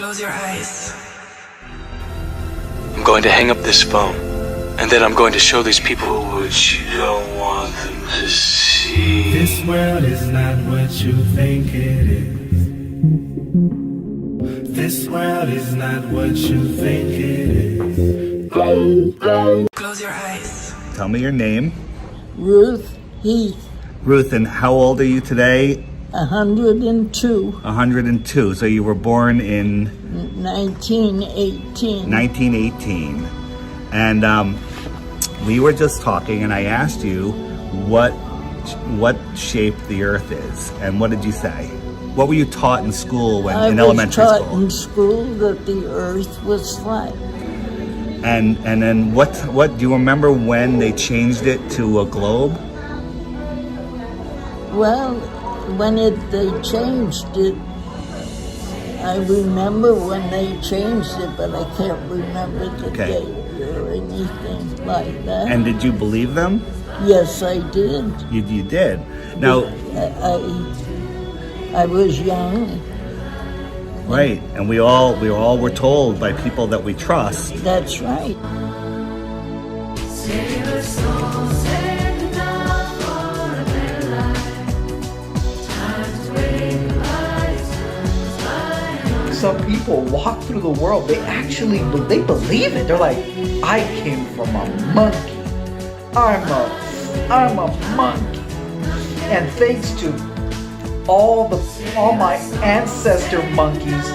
Close your eyes. I'm going to hang up this phone, and then I'm going to show these people what you don't want them to see. This world is not what you think it is. This world is not what you think it is. Close your eyes. Tell me your name. Ruth Heath, Ruth, and how old are you today? 102, 102. So you were born in 1918. 1918. And we were just talking, and I asked you what shape the Earth is, and what did you say? What were you taught in school in elementary I was taught school? in school that the Earth was flat. And then what do you remember when they changed it to a globe? Well, when they changed it, I remember when they changed it, but I can't remember the date or anything like that. And did you believe them? Yes, I did. You did. Now, I was young. right, and we all were told by people that we trust. That's right. Some people walk through the world, they actually believe it. They're like, I came from a monkey. I'm a monkey. And thanks to all my ancestor monkeys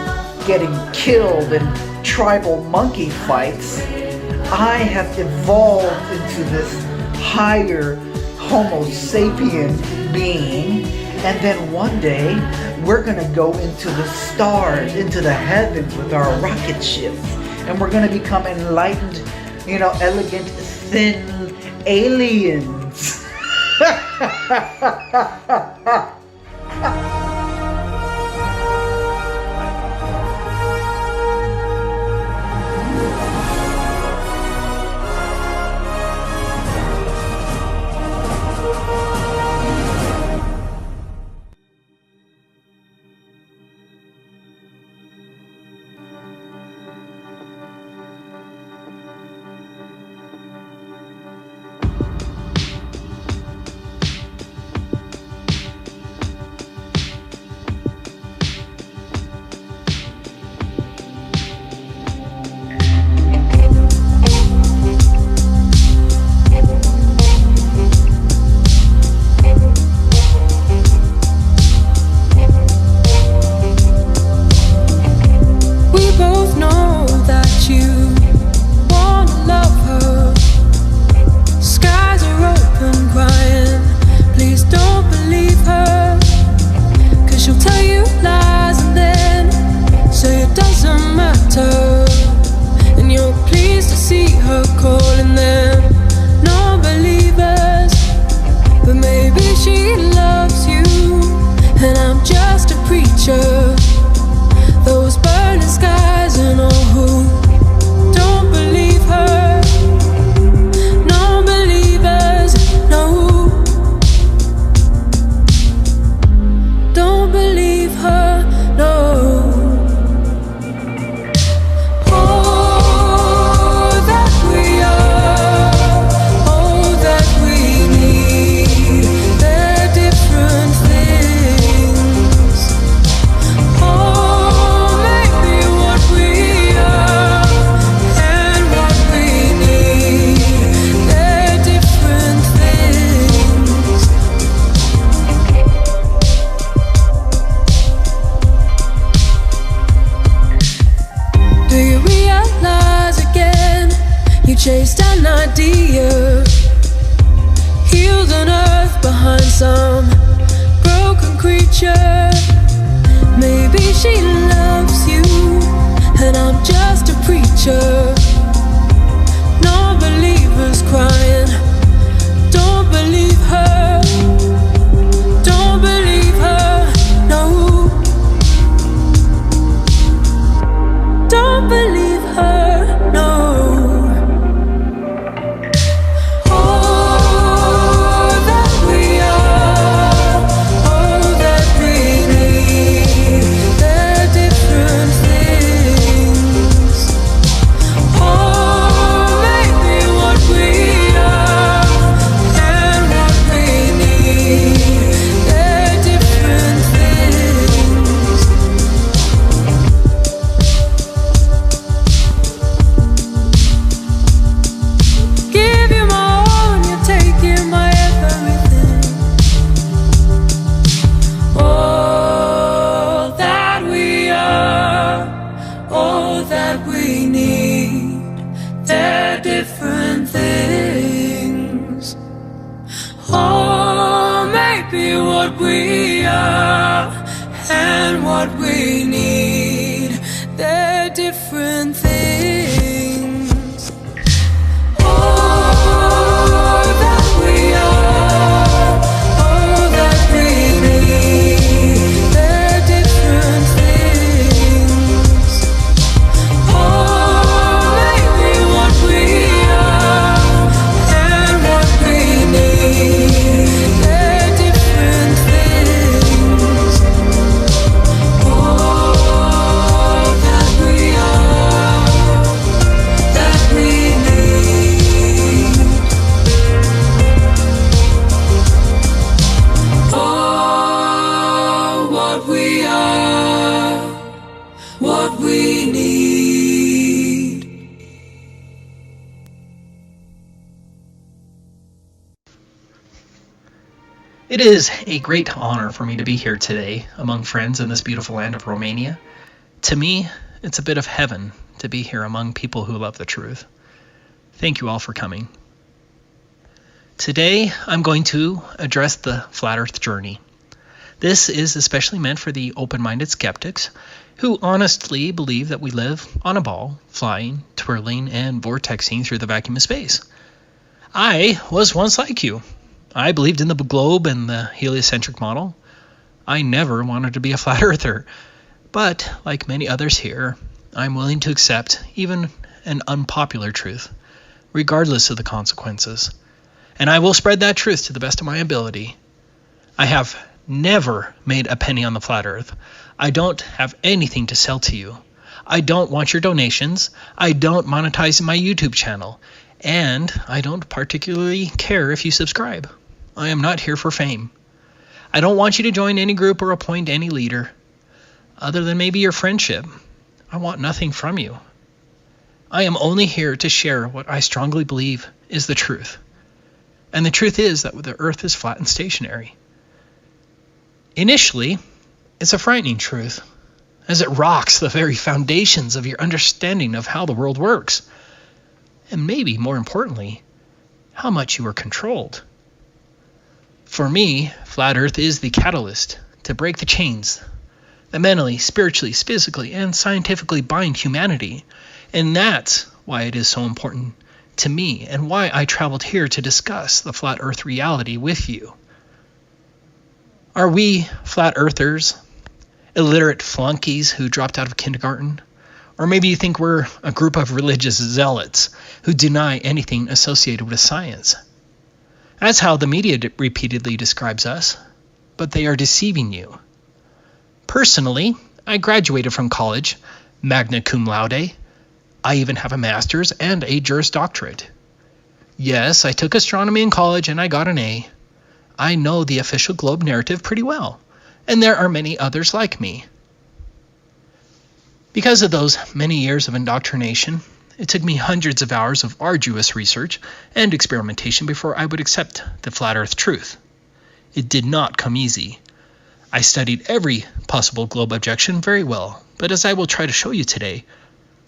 getting killed in tribal monkey fights, I have evolved into this higher Homo sapien being, and then one day we're gonna go into the stars, into the heavens with our rocket ships, and we're gonna become enlightened, elegant, thin aliens. Those burning skies and all who don't believe her. No believers, no. Don't believe her, no. Oh, that we are, oh, that we need. They're different things. Oh, maybe what we are and what we need, they're different things. Do you realize again you chased an idea, healed on earth behind some broken creature? Maybe she loves you, and I'm just a preacher. Non-believers crying, don't believe her, don't believe her, no. Don't believe her, no. Oh, that we are, oh, that we need. They're different they're different things. Or maybe what we are and what we need, they're different things. All that we are, all that we need, they're different things. Or maybe what we are and what we need, they're different things. All that we are, that we need. Oh, what we are, what we need. It is a great honor for me to be here today among friends in this beautiful land of Romania. To me, it's a bit of heaven to be here among people who love the truth. Thank you all for coming. Today, I'm going to address the Flat Earth journey. This is especially meant for the open-minded skeptics who honestly believe that we live on a ball, flying, twirling, and vortexing through the vacuum of space. I was once like you. I believed in the globe and the heliocentric model. I never wanted to be a flat earther. But, like many others here, I'm willing to accept even an unpopular truth, regardless of the consequences. And I will spread that truth to the best of my ability. I have never made a penny on the flat earth. I don't have anything to sell to you. I don't want your donations. I don't monetize my YouTube channel. And I don't particularly care if you subscribe. I am not here for fame. I don't want you to join any group or appoint any leader, other than maybe your friendship. I want nothing from you. I am only here to share what I strongly believe is the truth. And the truth is that the earth is flat and stationary. Initially, it's a frightening truth, as it rocks the very foundations of your understanding of how the world works. And maybe more importantly, how much you are controlled. For me, flat earth is the catalyst to break the chains that mentally, spiritually, physically, and scientifically bind humanity. And that's why it is so important to me and why I traveled here to discuss the flat earth reality with you. Are we flat earthers illiterate flunkies who dropped out of kindergarten? Or maybe you think we're a group of religious zealots who deny anything associated with science. That's how the media repeatedly describes us, but they are deceiving you. Personally, I graduated from college, magna cum laude. I even have a master's and a Juris Doctorate. Yes, I took astronomy in college and I got an A. I know the official globe narrative pretty well, and there are many others like me. Because of those many years of indoctrination, it took me hundreds of hours of arduous research and experimentation before I would accept the flat earth truth. It did not come easy. I studied every possible globe objection very well, but as I will try to show you today,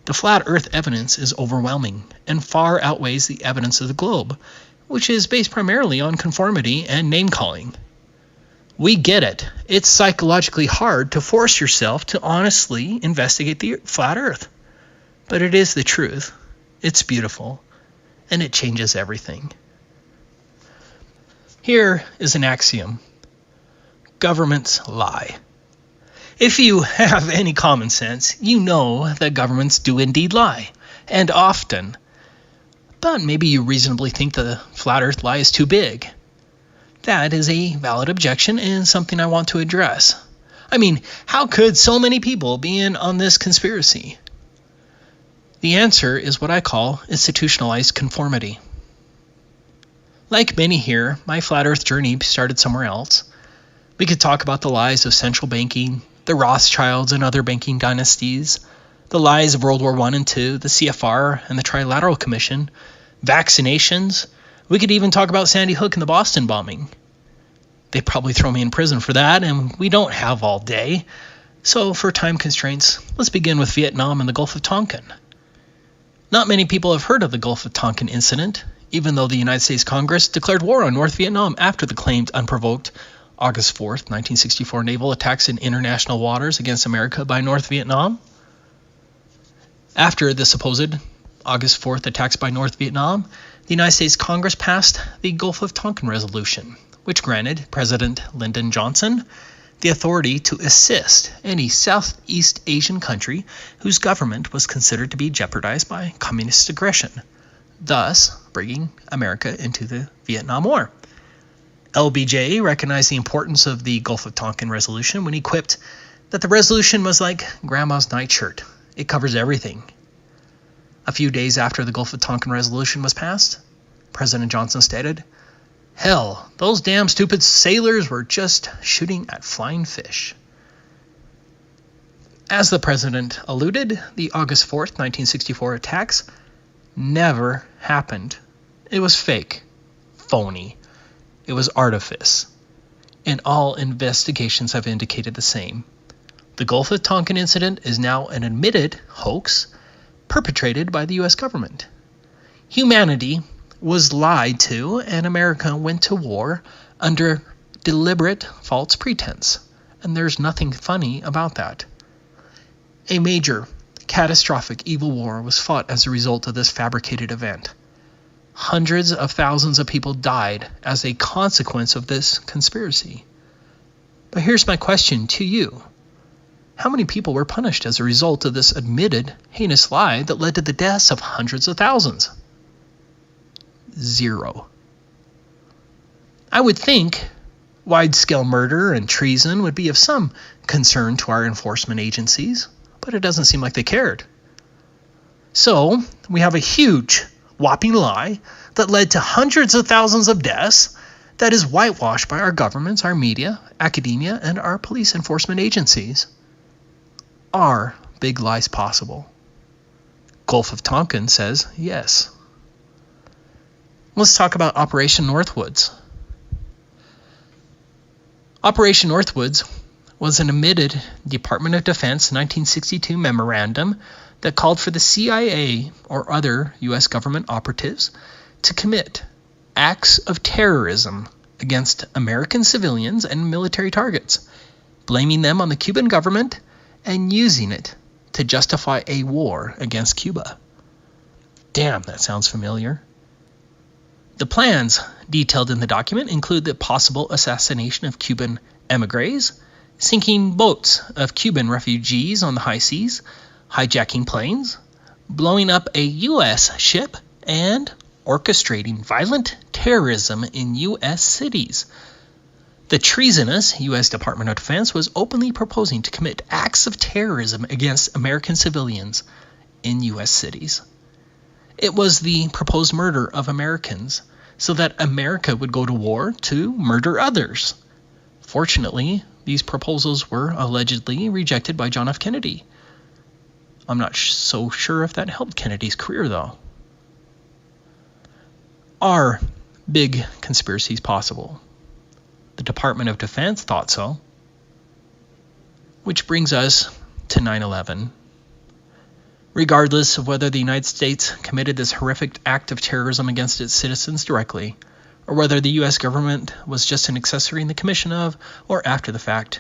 the flat earth evidence is overwhelming and far outweighs the evidence of the globe, which is based primarily on conformity and name-calling. We get it. It's psychologically hard to force yourself to honestly investigate the flat earth. But it is the truth. It's beautiful. And it changes everything. Here is an axiom. Governments lie. If you have any common sense, you know that governments do indeed lie, and often. But maybe you reasonably think the flat earth lie is too big. That is a valid objection and something I want to address. I mean, how could so many people be in on this conspiracy? The answer is what I call institutionalized conformity. Like many here, my flat earth journey started somewhere else. We could talk about the lies of central banking, the Rothschilds and other banking dynasties, the lies of World War I and II, the CFR and the Trilateral Commission, vaccinations. We could even talk about Sandy Hook and the Boston bombing. They'd probably throw me in prison for that, and we don't have all day. So for time constraints, let's begin with Vietnam and the Gulf of Tonkin. Not many people have heard of the Gulf of Tonkin incident, even though the United States Congress declared war on North Vietnam after the claimed unprovoked August 4th, 1964 naval attacks in international waters against America by North Vietnam. After the supposed August 4th attacks by North Vietnam, the United States Congress passed the Gulf of Tonkin Resolution, which granted President Lyndon Johnson the authority to assist any Southeast Asian country whose government was considered to be jeopardized by communist aggression, thus bringing America into the Vietnam War. LBJ recognized the importance of the Gulf of Tonkin Resolution when he quipped that the resolution was like Grandma's nightshirt. It covers everything. A few days after the Gulf of Tonkin Resolution was passed, President Johnson stated, "Hell, those damn stupid sailors were just shooting at flying fish." As the president alluded, the August 4th, 1964 attacks never happened. It was fake, phony. It was artifice. And all investigations have indicated the same. The Gulf of Tonkin incident is now an admitted hoax perpetrated by the U.S. government. Humanity was lied to, and America went to war under deliberate false pretense. And there's nothing funny about that. A major, catastrophic evil war was fought as a result of this fabricated event. Hundreds of thousands of people died as a consequence of this conspiracy. But here's my question to you. How many people were punished as a result of this admitted heinous lie that led to the deaths of hundreds of thousands? 0. I would think wide-scale murder and treason would be of some concern to our enforcement agencies, but it doesn't seem like they cared. So, we have a huge, whopping lie that led to hundreds of thousands of deaths that is whitewashed by our governments, our media, academia, and our police enforcement agencies. Are big lies possible? Gulf of Tonkin says yes. Let's talk about Operation Northwoods. Operation Northwoods was an admitted Department of Defense 1962 memorandum that called for the CIA or other U.S. government operatives to commit acts of terrorism against American civilians and military targets, blaming them on the Cuban government and using it to justify a war against Cuba. Damn, that sounds familiar. The plans detailed in the document include the possible assassination of Cuban emigres, sinking boats of Cuban refugees on the high seas, hijacking planes, blowing up a U.S. ship, and orchestrating violent terrorism in U.S. cities. The treasonous U.S. Department of Defense was openly proposing to commit acts of terrorism against American civilians in U.S. cities. It was the proposed murder of Americans so that America would go to war to murder others. Fortunately, these proposals were allegedly rejected by John F. Kennedy. I'm not so sure if that helped Kennedy's career, though. Are big conspiracies possible? The Department of Defense thought so. Which brings us to 9/11. Regardless of whether the United States committed this horrific act of terrorism against its citizens directly, or whether the U.S. government was just an accessory in the commission of, or after the fact,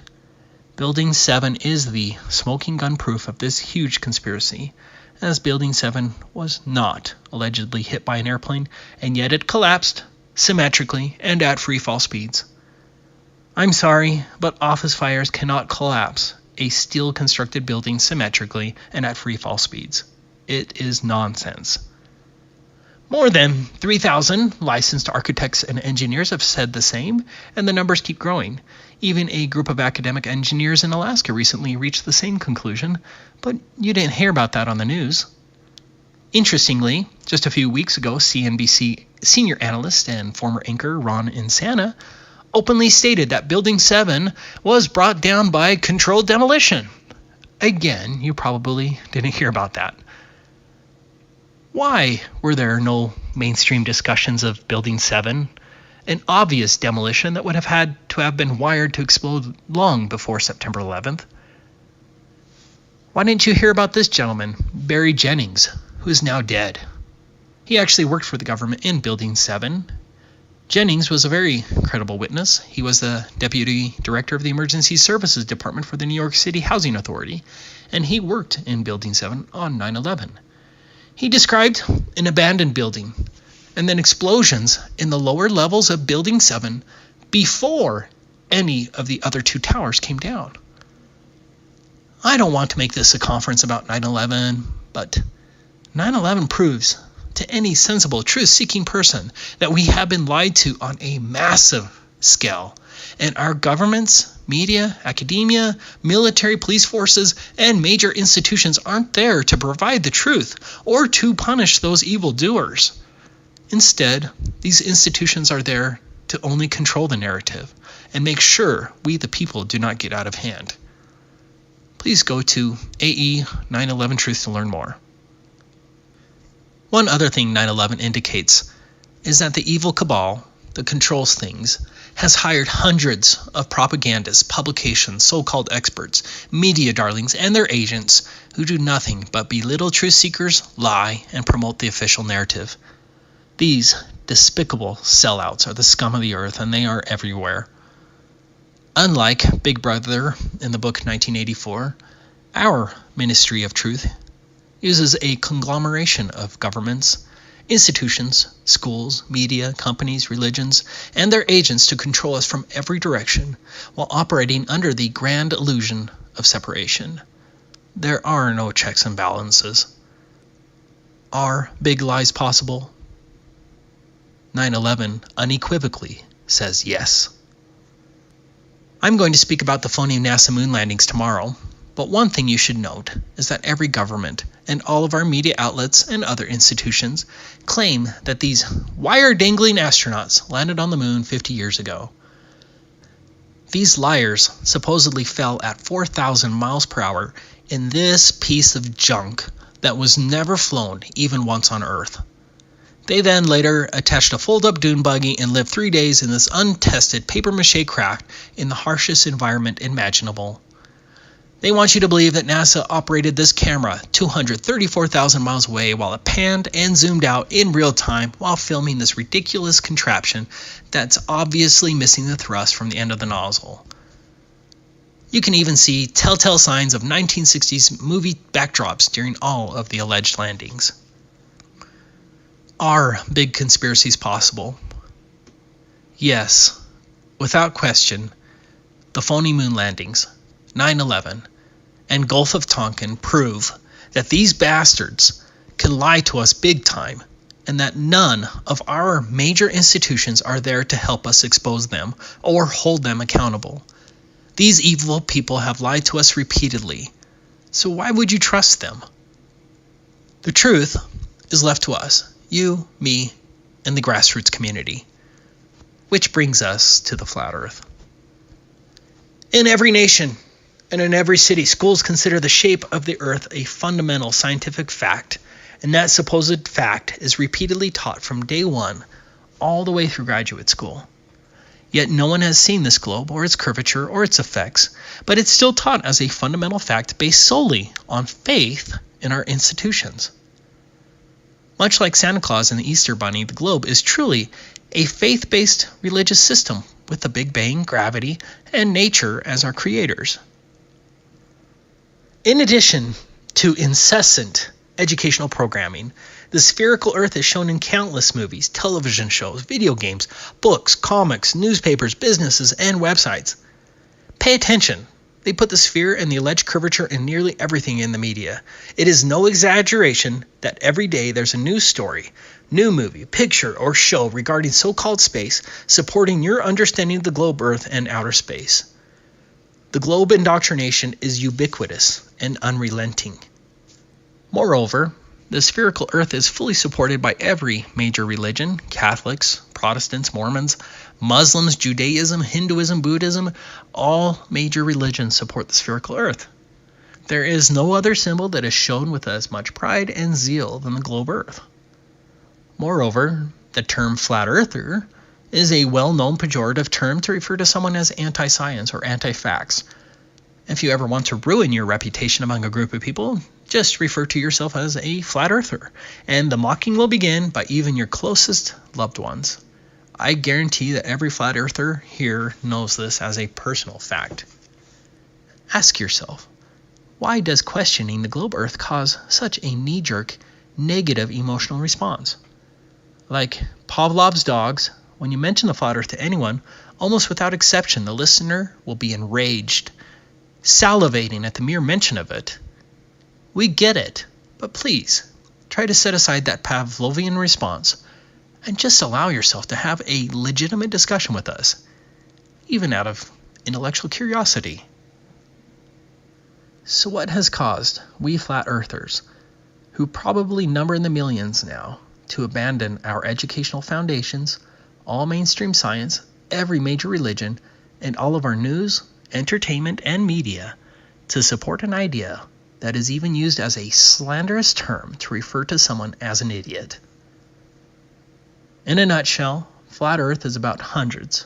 Building 7 is the smoking gun proof of this huge conspiracy, as Building 7 was not allegedly hit by an airplane, and yet it collapsed symmetrically and at free fall speeds. I'm sorry, but office fires cannot collapse a steel-constructed building symmetrically and at free fall speeds. It is nonsense. More than 3,000 licensed architects and engineers have said the same, and the numbers keep growing. Even a group of academic engineers in Alaska recently reached the same conclusion, but you didn't hear about that on the news. Interestingly, just a few weeks ago, CNBC senior analyst and former anchor Ron Insana openly stated that Building 7 was brought down by controlled demolition. Again, you probably didn't hear about that. Why were there no mainstream discussions of Building 7, an obvious demolition that would have had to have been wired to explode long before September 11th? Why didn't you hear about this gentleman, Barry Jennings, who is now dead. He actually worked for the government in Building 7. Jennings was a very credible witness. He was the deputy director of the Emergency Services Department for the New York City Housing Authority, and he worked in Building 7 on 9/11. He described an abandoned building and then explosions in the lower levels of Building 7 before any of the other two towers came down. I don't want to make this a conference about 9/11, but 9/11 proves to any sensible, truth-seeking person that we have been lied to on a massive scale, and our governments, media, academia, military, police forces, and major institutions aren't there to provide the truth or to punish those evildoers. Instead, these institutions are there to only control the narrative and make sure we the people do not get out of hand. Please go to AE 9/11 Truth to learn more. One other thing 9/11 indicates is that the evil cabal that controls things has hired hundreds of propagandists, publications, so-called experts, media darlings, and their agents who do nothing but belittle truth seekers, lie, and promote the official narrative. These despicable sellouts are the scum of the earth, and they are everywhere. Unlike Big Brother in the book 1984, our Ministry of Truth uses a conglomeration of governments, institutions, schools, media, companies, religions, and their agents to control us from every direction while operating under the grand illusion of separation. There are no checks and balances. Are big lies possible? 9/11 unequivocally says yes. I'm going to speak about the phony NASA moon landings tomorrow, but one thing you should note is that every government and all of our media outlets and other institutions claim that these wire-dangling astronauts landed on the moon 50 years ago. These liars supposedly fell at 4,000 miles per hour in this piece of junk that was never flown even once on Earth. They then later attached a fold-up dune buggy and lived 3 days in this untested papier-mâché craft in the harshest environment imaginable. They want you to believe that NASA operated this camera 234,000 miles away while it panned and zoomed out in real time while filming this ridiculous contraption that's obviously missing the thrust from the end of the nozzle. You can even see telltale signs of 1960s movie backdrops during all of the alleged landings. Are big conspiracies possible? Yes, without question, the phony moon landings, 9/11, and Gulf of Tonkin prove that these bastards can lie to us big time, and that none of our major institutions are there to help us expose them or hold them accountable. These evil people have lied to us repeatedly, so why would you trust them? The truth is left to us, you, me, and the grassroots community. Which brings us to the flat earth. In every nation and in every city, schools consider the shape of the earth a fundamental scientific fact, and that supposed fact is repeatedly taught from day one all the way through graduate school. Yet no one has seen this globe or its curvature or its effects, but it's still taught as a fundamental fact based solely on faith in our institutions. Much like Santa Claus and the Easter Bunny, the globe is truly a faith-based religious system with the Big Bang, gravity, and nature as our creators. In addition to incessant educational programming, the spherical Earth is shown in countless movies, television shows, video games, books, comics, newspapers, businesses, and websites. Pay attention. They put the sphere and the alleged curvature in nearly everything in the media. It is no exaggeration that every day there's a news story, new movie, picture, or show regarding so-called space supporting your understanding of the globe, Earth, and outer space. The globe indoctrination is ubiquitous and unrelenting. Moreover, the spherical Earth is fully supported by every major religion: Catholics, Protestants, Mormons, Muslims, Judaism, Hinduism, Buddhism. All major religions support the spherical Earth. There is no other symbol that is shown with as much pride and zeal than the globe Earth. Moreover, the term flat earther is a well-known pejorative term to refer to someone as anti-science or anti-facts. If you ever want to ruin your reputation among a group of people, Just refer to yourself as a flat earther, and the mocking will begin by even your closest loved ones. I guarantee that every flat earther here knows this as a personal fact. Ask yourself, why does questioning the globe Earth cause such a knee-jerk, negative emotional response? Like Pavlov's dogs, when you mention the flat Earth to anyone, almost without exception, the listener will be enraged, salivating at the mere mention of it. We get it, but please, try to set aside that Pavlovian response and just allow yourself to have a legitimate discussion with us, even out of intellectual curiosity. So what has caused we flat earthers, who probably number in the millions now, to abandon our educational foundations, all mainstream science, every major religion, and all of our news, entertainment, and media to support an idea that is even used as a slanderous term to refer to someone as an idiot? In a nutshell, Flat Earth is about hundreds,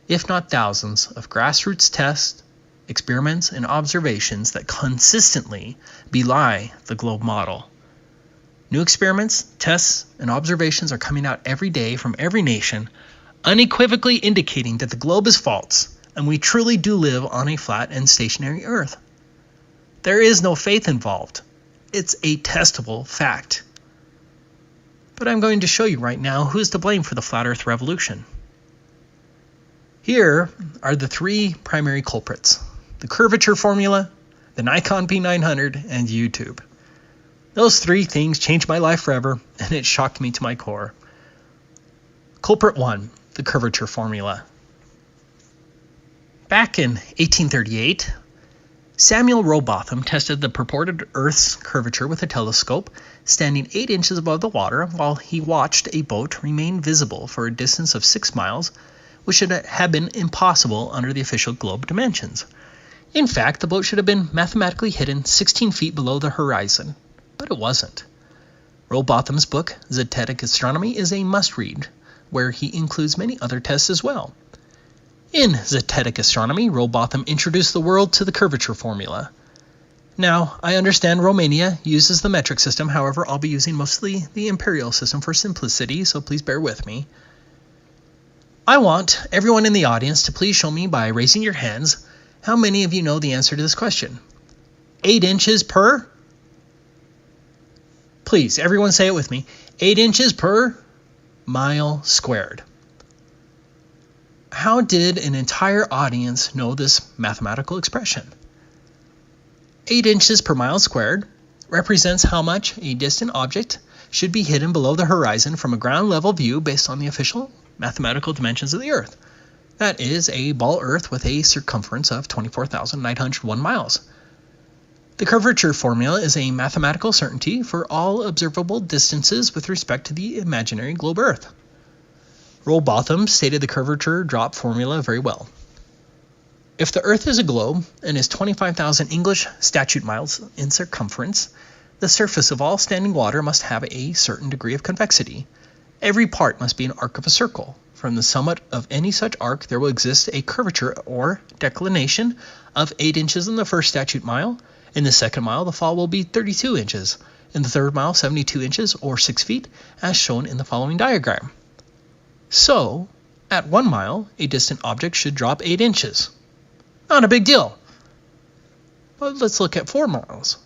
if not thousands, of grassroots tests, experiments, and observations that consistently belie the globe model. New experiments, tests, and observations are coming out every day from every nation, unequivocally indicating that the globe is false, and we truly do live on a flat and stationary Earth. There is no faith involved. It's a testable fact. But I'm going to show you right now who is to blame for the flat Earth revolution. Here are the three primary culprits: the curvature formula, the Nikon P900, and YouTube. Those three things changed my life forever, and it shocked me to my core. Culprit 1, the curvature formula. Back in 1838, Samuel Rowbotham tested the purported Earth's curvature with a telescope standing 8 inches above the water while he watched a boat remain visible for a distance of 6 miles, which should have been impossible under the official globe dimensions. In fact, the boat should have been mathematically hidden 16 feet below the horizon, but it wasn't. Rowbotham's book, Zetetic Astronomy, is a must-read, where he includes many other tests as well. In Zetetic Astronomy, Rowbotham introduced the world to the curvature formula. Now, I understand Romania uses the metric system, however, I'll be using mostly the imperial system for simplicity, so please bear with me. I want everyone in the audience to please show me by raising your hands how many of you know the answer to this question. 8 inches per? Please, everyone say it with me. 8 inches per mile squared. How did an entire audience know this mathematical expression? 8 inches per mile squared represents how much a distant object should be hidden below the horizon from a ground level view based on the official mathematical dimensions of the Earth. That is a ball Earth with a circumference of 24,901 miles. The curvature formula is a mathematical certainty for all observable distances with respect to the imaginary globe Earth. Rowbotham stated the curvature drop formula very well. If the Earth is a globe and is 25,000 English statute miles in circumference, the surface of all standing water must have a certain degree of convexity. Every part must be an arc of a circle. From the summit of any such arc there will exist a curvature or declination of 8 inches in the first statute mile. In the second mile, the fall will be 32 inches. In the third mile, 72 inches or 6 feet, as shown in the following diagram. So, at 1 mile, a distant object should drop 8 inches. Not a big deal. But let's look at 4 miles.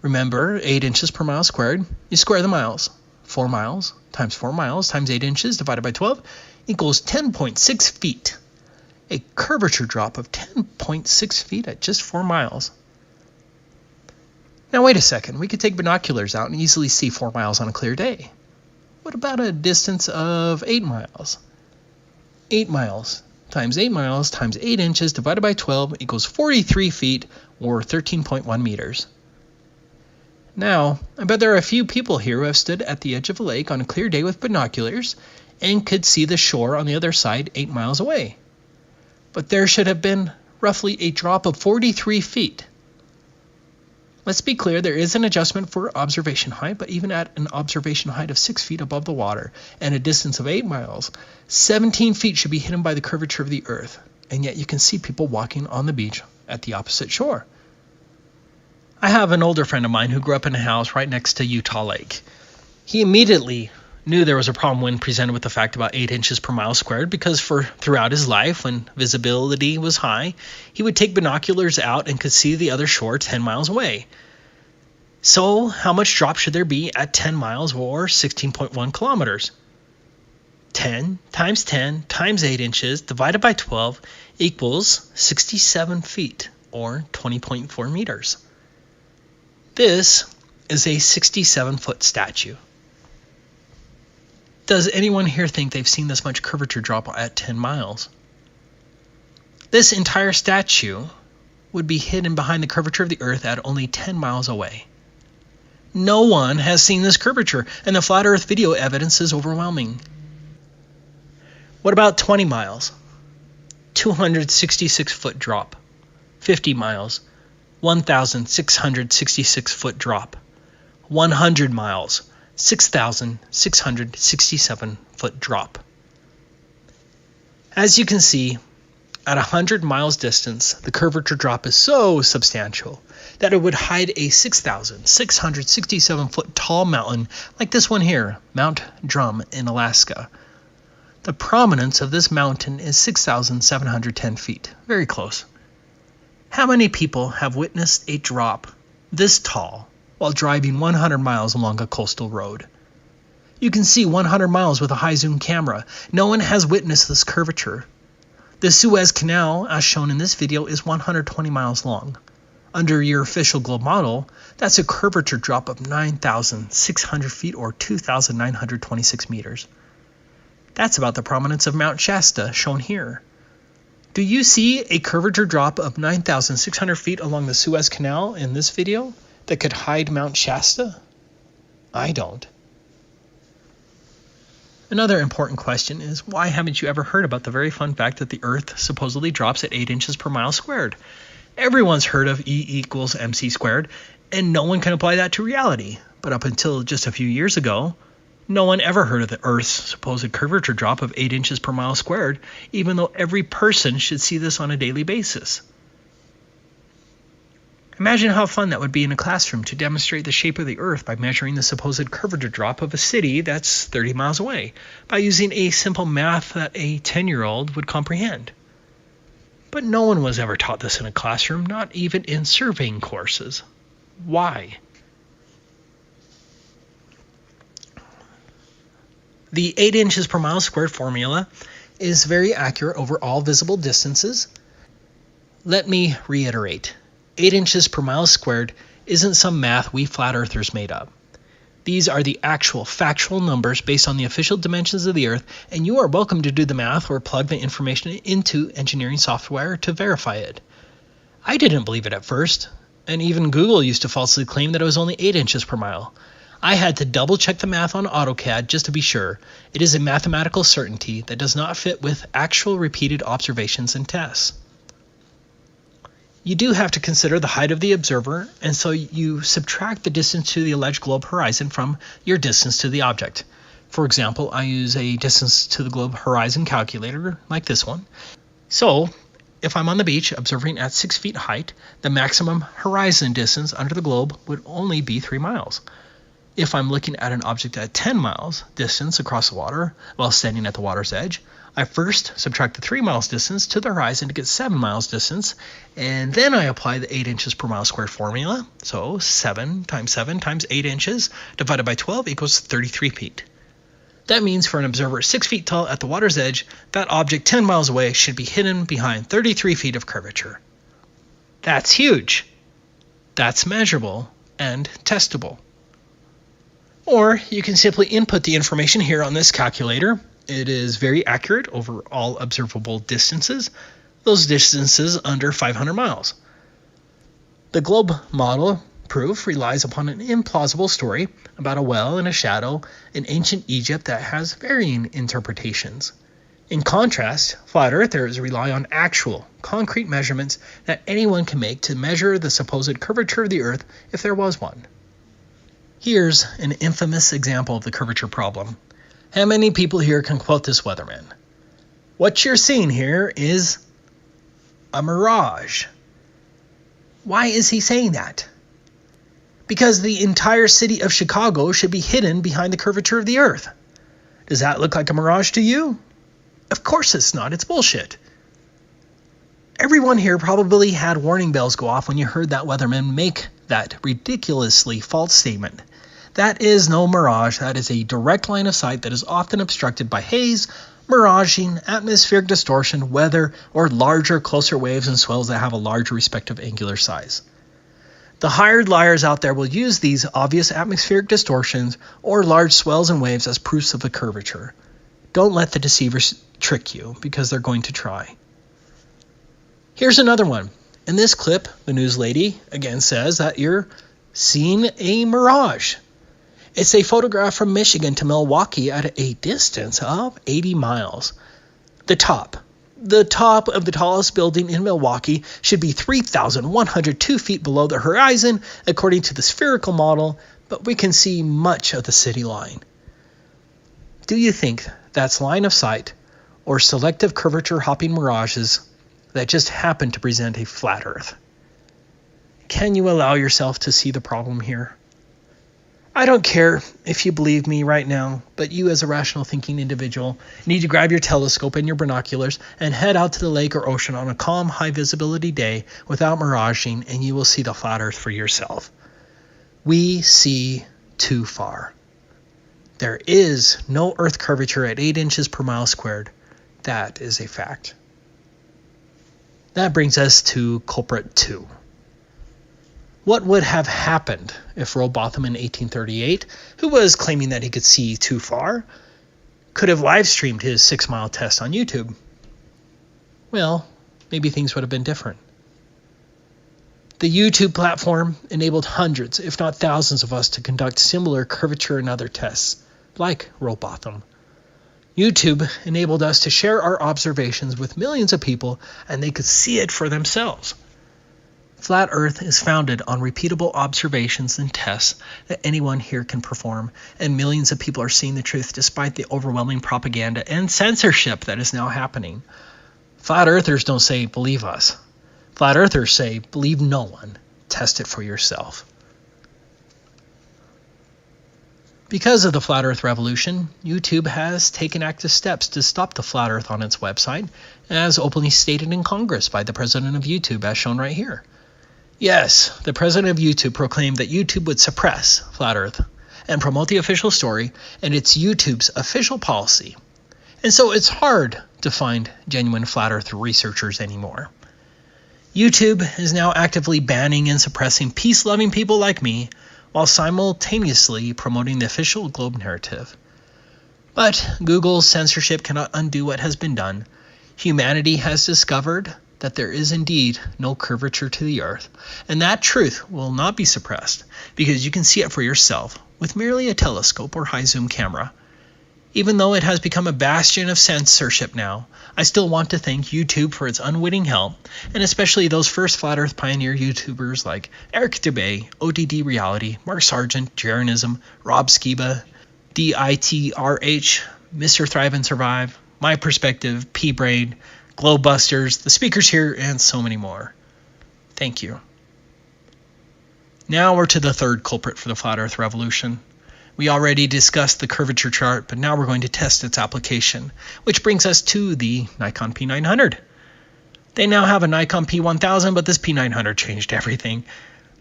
Remember, 8 inches per mile squared, you square the miles. 4 miles times 4 miles times 8 inches divided by 12 equals 10.6 feet. A curvature drop of 10.6 feet at just 4 miles. Now wait a second, we could take binoculars out and easily see 4 miles on a clear day. What about a distance of 8 miles? 8 miles times 8 miles times 8 inches divided by 12 equals 43 feet or 13.1 meters. Now, I bet there are a few people here who have stood at the edge of a lake on a clear day with binoculars and could see the shore on the other side 8 miles away. But there should have been roughly a drop of 43 feet. Let's be clear, there is an adjustment for observation height, but even at an observation height of 6 feet above the water and a distance of 8 miles, 17 feet should be hidden by the curvature of the Earth, and yet you can see people walking on the beach at the opposite shore. I have an older friend of mine who grew up in a house right next to Utah Lake. He immediately knew there was a problem when presented with the fact about 8 inches per mile squared, because throughout his life, when visibility was high, he would take binoculars out and could see the other shore 10 miles away. So how much drop should there be at 10 miles or 16.1 kilometers? 10 times 10 times 8 inches divided by 12 equals 67 feet or 20.4 meters. This is a 67-foot statue. Does anyone here think they've seen this much curvature drop at 10 miles? This entire statue would be hidden behind the curvature of the Earth at only 10 miles away. No one has seen this curvature, and the flat Earth video evidence is overwhelming. What about 20 miles? 266-foot drop. 50 miles, 1,666-foot drop. 100 miles, 6,667-foot drop. As you can see, at 100 miles distance, the curvature drop is so substantial that it would hide a 6,667-foot tall mountain like this one here, Mount Drum in Alaska. The prominence of this mountain is 6,710 feet, very close. How many people have witnessed a drop this tall while driving 100 miles along a coastal road? You can see 100 miles with a high zoom camera. No one has witnessed this curvature. The Suez Canal, as shown in this video, is 120 miles long. Under your official globe model, that's a curvature drop of 9,600 feet or 2,926 meters. That's about the prominence of Mount Shasta, shown here. Do you see a curvature drop of 9,600 feet along the Suez Canal in this video that could hide Mount Shasta? I don't. Another important question is, why haven't you ever heard about the very fun fact that the Earth supposedly drops at 8 inches per mile squared? Everyone's heard of E equals mc squared, and no one can apply that to reality. But up until just a few years ago, no one ever heard of the Earth's supposed curvature drop of 8 inches per mile squared, even though every person should see this on a daily basis. Imagine how fun that would be in a classroom to demonstrate the shape of the Earth by measuring the supposed curvature drop of a city that's 30 miles away, by using a simple math that a 10-year-old would comprehend. But no one was ever taught this in a classroom, not even in surveying courses. Why? The 8 inches per mile squared formula is very accurate over all visible distances. Let me reiterate. 8 inches per mile squared isn't some math we flat earthers made up. These are the actual factual numbers based on the official dimensions of the Earth, and you are welcome to do the math or plug the information into engineering software to verify it. I didn't believe it at first, and even Google used to falsely claim that it was only 8 inches per mile. I had to double check the math on AutoCAD just to be sure. It is a mathematical certainty that does not fit with actual repeated observations and tests. You do have to consider the height of the observer, and so you subtract the distance to the alleged globe horizon from your distance to the object. For example, I use a distance to the globe horizon calculator like this one. So, if I'm on the beach observing at 6 feet height, the maximum horizon distance under the globe would only be 3 miles. If I'm looking at an object at 10 miles distance across the water while standing at the water's edge, I first subtract the 3 miles distance to the horizon to get 7 miles distance, and then I apply the 8 inches per mile squared formula. So 7 times 8 inches divided by 12 equals 33 feet. That means for an observer 6 feet tall at the water's edge, that object 10 miles away should be hidden behind 33 feet of curvature. That's huge. That's measurable and testable. Or you can simply input the information here on this calculator. It is very accurate over all observable distances, those distances under 500 miles. The globe model proof relies upon an implausible story about a well and a shadow in ancient Egypt that has varying interpretations. In contrast, flat earthers rely on actual, concrete measurements that anyone can make to measure the supposed curvature of the Earth if there was one. Here's an infamous example of the curvature problem. How many people here can quote this weatherman? What you're seeing here is a mirage. Why is he saying that? because the entire city of Chicago should be hidden behind the curvature of the Earth. Does that look like a mirage to you? Of course it's not. It's bullshit. Everyone here probably had warning bells go off when you heard that weatherman make that ridiculously false statement. That is no mirage. That is a direct line of sight that is often obstructed by haze, miraging, atmospheric distortion, weather, or larger, closer waves and swells that have a larger respective angular size. The hired liars out there will use these obvious atmospheric distortions or large swells and waves as proofs of the curvature. Don't let the deceivers trick you, because they're going to try. Here's another one. In this clip, the news lady again says that you're seeing a mirage. It's a photograph from Michigan to Milwaukee at a distance of 80 miles. The top of the tallest building in Milwaukee should be 3,102 feet below the horizon, according to the spherical model, but we can see much of the city line. Do you think that's line of sight or selective curvature hopping mirages that just happen to present a flat Earth? Can you allow yourself to see the problem here? I don't care if you believe me right now, but you as a rational thinking individual need to grab your telescope and your binoculars and head out to the lake or ocean on a calm, high visibility day without miraging, and you will see the flat Earth for yourself. We see too far. There is no Earth curvature at 8 inches per mile squared. That is a fact. That brings us to culprit 2. What would have happened if Rowbotham in 1838, who was claiming that he could see too far, could have live streamed his 6-mile test on YouTube? Well, maybe things would have been different. The YouTube platform enabled hundreds, if not thousands of us to conduct similar curvature and other tests, like Rowbotham. YouTube enabled us to share our observations with millions of people, and they could see it for themselves. Flat Earth is founded on repeatable observations and tests that anyone here can perform, and millions of people are seeing the truth despite the overwhelming propaganda and censorship that is now happening. Flat Earthers don't say, believe us. Flat Earthers say, believe no one. Test it for yourself. Because of the Flat Earth revolution, YouTube has taken active steps to stop the Flat Earth on its website, as openly stated in Congress by the president of YouTube, as shown right here. Yes, the president of YouTube proclaimed that YouTube would suppress Flat Earth and promote the official story, and it's YouTube's official policy. And so it's hard to find genuine Flat Earth researchers anymore. YouTube is now actively banning and suppressing peace-loving people like me, while simultaneously promoting the official globe narrative. But Google's censorship cannot undo what has been done. Humanity has discovered that there is indeed no curvature to the Earth, and that truth will not be suppressed, because you can see it for yourself with merely a telescope or high-zoom camera. Even though it has become a bastion of censorship now, I still want to thank YouTube for its unwitting help, and especially those first Flat Earth pioneer YouTubers like Eric DeBay, ODD Reality, Mark Sargent, Jeranism, Rob Skiba, DITRH, Mr. Thrive and Survive, My Perspective, P-Brain, Glowbusters, the speakers here, and so many more. Thank you. Now we're to the third culprit for the Flat Earth revolution. We already discussed the curvature chart, but now we're going to test its application, which brings us to the Nikon P900. They now have a Nikon P1000, but this P900 changed everything.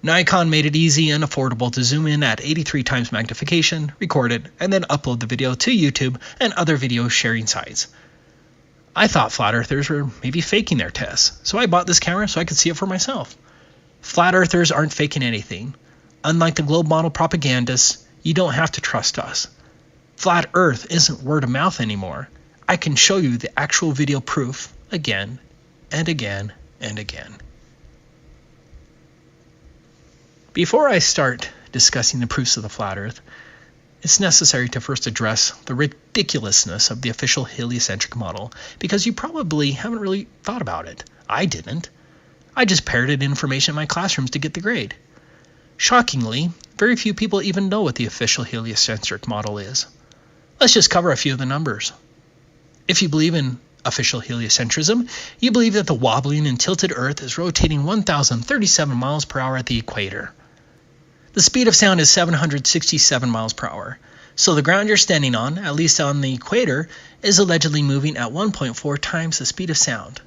Nikon made it easy and affordable to zoom in at 83 times magnification, record it, and then upload the video to YouTube and other video sharing sites. I thought Flat Earthers were maybe faking their tests, so I bought this camera so I could see it for myself. Flat Earthers aren't faking anything. Unlike the globe model propagandists, you don't have to trust us. Flat Earth isn't word of mouth anymore. I can show you the actual video proof again and again and again. Before I start discussing the proofs of the Flat Earth, it's necessary to first address the ridiculousness of the official heliocentric model, because you probably haven't really thought about it. I didn't. I just parroted information in my classrooms to get the grade. Shockingly, very few people even know what the official heliocentric model is. Let's just cover a few of the numbers. If you believe in official heliocentrism, you believe that the wobbling and tilted Earth is rotating 1,037 miles per hour at the equator. The speed of sound is 767 miles per hour. So the ground you're standing on, at least on the equator, is allegedly moving at 1.4 times the speed of sound.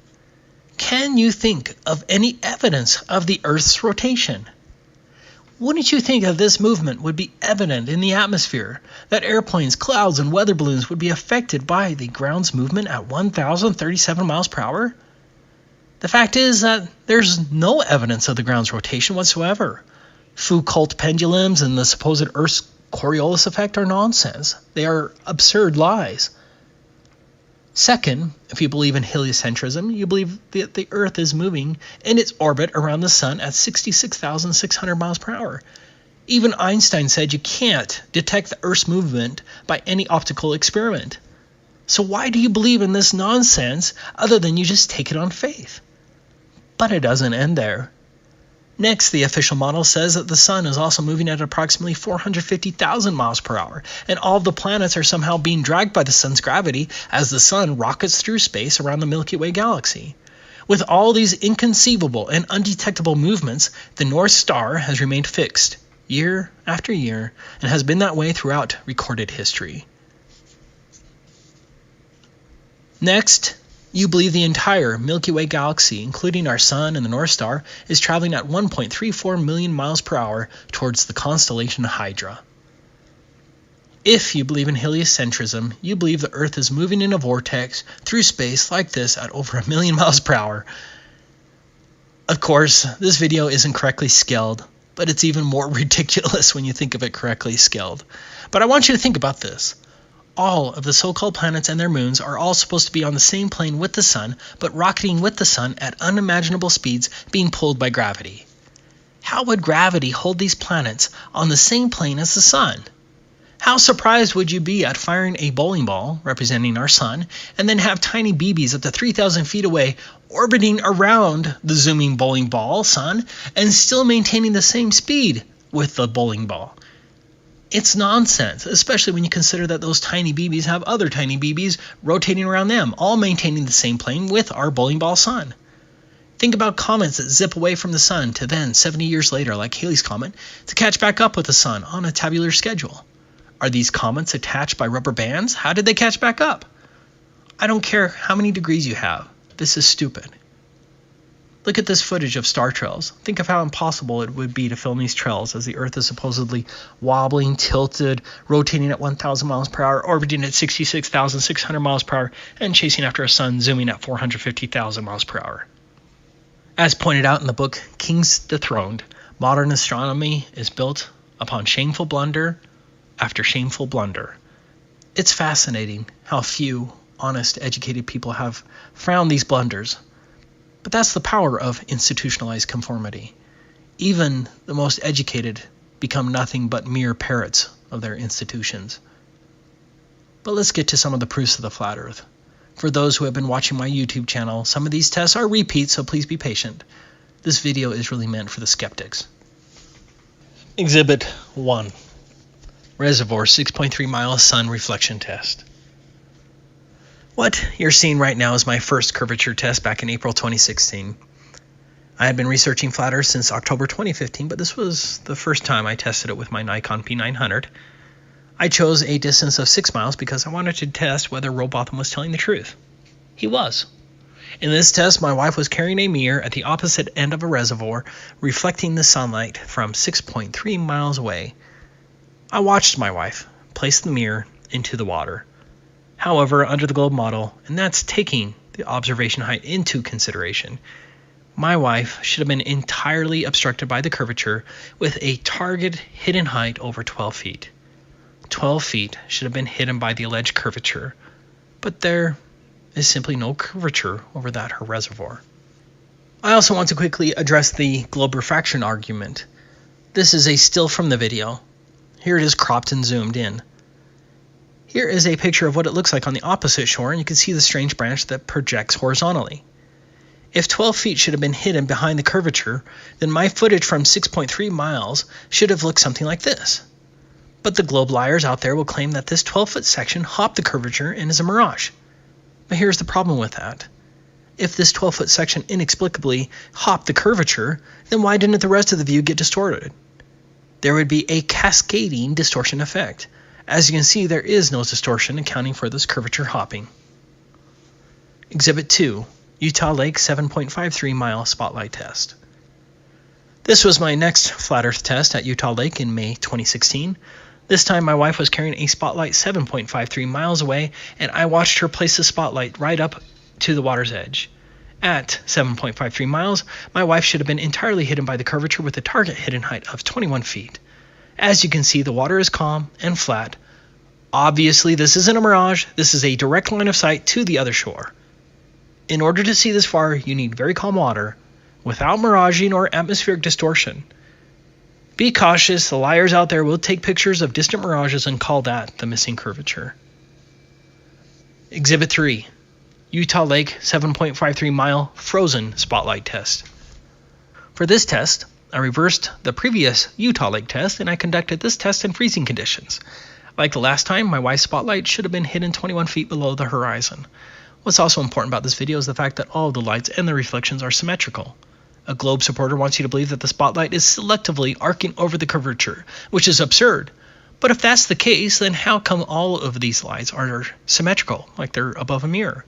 Can you think of any evidence of the Earth's rotation? Wouldn't you think that this movement would be evident in the atmosphere, that airplanes, clouds, and weather balloons would be affected by the ground's movement at 1,037 miles per hour? The fact is that there's no evidence of the ground's rotation whatsoever. Foucault pendulums and the supposed Earth's Coriolis effect are nonsense. They are absurd lies. Second, if you believe in heliocentrism, you believe that the Earth is moving in its orbit around the Sun at 66,600 miles per hour. Even Einstein said you can't detect the Earth's movement by any optical experiment. So why do you believe in this nonsense other than you just take it on faith? But it doesn't end there. Next, the official model says that the Sun is also moving at approximately 450,000 miles per hour, and all of the planets are somehow being dragged by the Sun's gravity as the Sun rockets through space around the Milky Way galaxy. With all these inconceivable and undetectable movements, the North Star has remained fixed, year after year, and has been that way throughout recorded history. Next, you believe the entire Milky Way galaxy, including our Sun and the North Star, is traveling at 1.34 million miles per hour towards the constellation Hydra. If you believe in heliocentrism, you believe the Earth is moving in a vortex through space like this at over 1 million miles per hour. Of course, this video isn't correctly scaled, but it's even more ridiculous when you think of it correctly scaled. But I want you to think about this. All of the so-called planets and their moons are all supposed to be on the same plane with the Sun, but rocketing with the Sun at unimaginable speeds, being pulled by gravity. How would gravity hold these planets on the same plane as the Sun? How surprised would you be at firing a bowling ball, representing our Sun, and then have tiny BBs up to 3,000 feet away orbiting around the zooming bowling ball, Sun, and still maintaining the same speed with the bowling ball? It's nonsense, especially when you consider that those tiny BBs have other tiny BBs rotating around them, all maintaining the same plane with our bowling ball Sun. Think about comets that zip away from the Sun to then, 70 years later, like Halley's Comet, to catch back up with the Sun on a tabular schedule. Are these comets attached by rubber bands? How did they catch back up? I don't care how many degrees you have. This is stupid. Look at this footage of star trails. Think of how impossible it would be to film these trails as the Earth is supposedly wobbling, tilted, rotating at 1,000 miles per hour, orbiting at 66,600 miles per hour, and chasing after a Sun zooming at 450,000 miles per hour. As pointed out in the book Kings Dethroned, modern astronomy is built upon shameful blunder after shameful blunder. It's fascinating how few honest, educated people have found these blunders. But that's the power of institutionalized conformity. Even the most educated become nothing but mere parrots of their institutions. But let's get to some of the proofs of the flat Earth. For those who have been watching my YouTube channel, some of these tests are repeats, so please be patient. This video is really meant for the skeptics. Exhibit 1. Reservoir 6.3 mile sun reflection test. What you're seeing right now is my first curvature test back in April 2016. I had been researching flat Earth since October 2015, but this was the first time I tested it with my Nikon P900. I chose a distance of 6 miles because I wanted to test whether Robotham was telling the truth. He was. In this test, my wife was carrying a mirror at the opposite end of a reservoir, reflecting the sunlight from 6.3 miles away. I watched my wife place the mirror into the water. However, under the globe model, and that's taking the observation height into consideration, my wife should have been entirely obstructed by the curvature with a target hidden height over 12 feet. 12 feet should have been hidden by the alleged curvature, but there is simply no curvature over that her reservoir. I also want to quickly address the globe refraction argument. This is a still from the video. Here it is cropped and zoomed in. Here is a picture of what it looks like on the opposite shore, and you can see the strange branch that projects horizontally. If 12 feet should have been hidden behind the curvature, then my footage from 6.3 miles should have looked something like this. But the globe liars out there will claim that this 12-foot section hopped the curvature and is a mirage. But here's the problem with that. If this 12-foot section inexplicably hopped the curvature, then why didn't the rest of the view get distorted? there would be a cascading distortion effect. As you can see, there is no distortion accounting for this curvature hopping. Exhibit 2, Utah Lake 7.53 mile spotlight test. This was my next flat earth test at Utah Lake in May 2016. This time my wife was carrying a spotlight 7.53 miles away, and I watched her place the spotlight right up to the water's edge. At 7.53 miles, my wife should have been entirely hidden by the curvature with a target hidden height of 21 feet. As you can see, the water is calm and flat. Obviously, this isn't a mirage. This is a direct line of sight to the other shore. In order to see this far, you need very calm water, without miraging or atmospheric distortion. Be cautious, the liars out there will take pictures of distant mirages and call that the missing curvature. Exhibit 3, Utah Lake 7.53 mile frozen spotlight test. For this test, I reversed the previous Utah Lake test and I conducted this test in freezing conditions. Like the last time, my wife's spotlight should have been hidden 21 feet below the horizon. What's also important about this video is the fact that all of the lights and the reflections are symmetrical. A globe supporter wants you to believe that the spotlight is selectively arcing over the curvature, which is absurd. But if that's the case, then how come all of these lights are symmetrical, like they're above a mirror?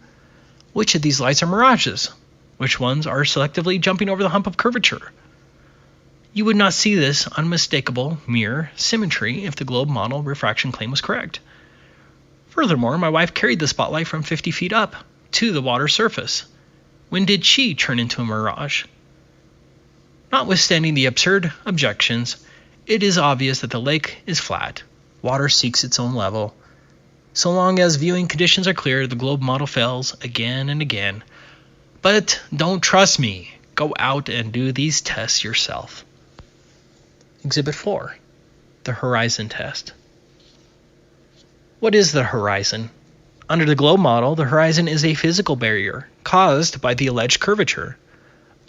Which of these lights are mirages? Which ones are selectively jumping over the hump of curvature? You would not see this unmistakable mirror symmetry if the globe model refraction claim was correct. Furthermore, my wife carried the spotlight from 50 feet up to the water surface. When did she turn into a mirage? Notwithstanding the absurd objections, it is obvious that the lake is flat. Water seeks its own level. So long as viewing conditions are clear, the globe model fails again and again. But don't trust me. Go out and do these tests yourself. Exhibit 4, the horizon test. What is the horizon? Under the globe model, the horizon is a physical barrier caused by the alleged curvature.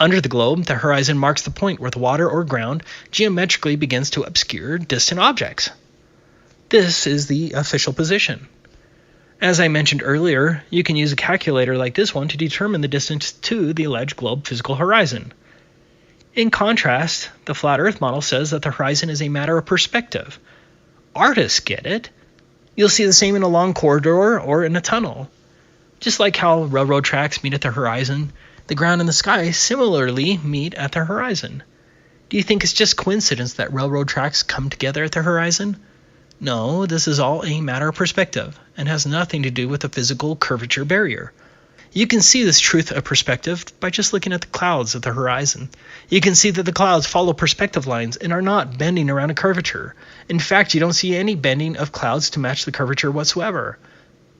Under the globe, the horizon marks the point where the water or ground geometrically begins to obscure distant objects. This is the official position. As I mentioned earlier, you can use a calculator like this one to determine the distance to the alleged globe physical horizon. In contrast, the flat earth model says that the horizon is a matter of perspective. Artists get it. You'll see the same in a long corridor or in a tunnel. Just like how railroad tracks meet at the horizon, the ground and the sky similarly meet at the horizon. Do you think it's just coincidence that railroad tracks come together at the horizon? No, this is all a matter of perspective and has nothing to do with the physical curvature barrier. You can see this truth of perspective by just looking at the clouds at the horizon. You can see that the clouds follow perspective lines and are not bending around a curvature. In fact, you don't see any bending of clouds to match the curvature whatsoever.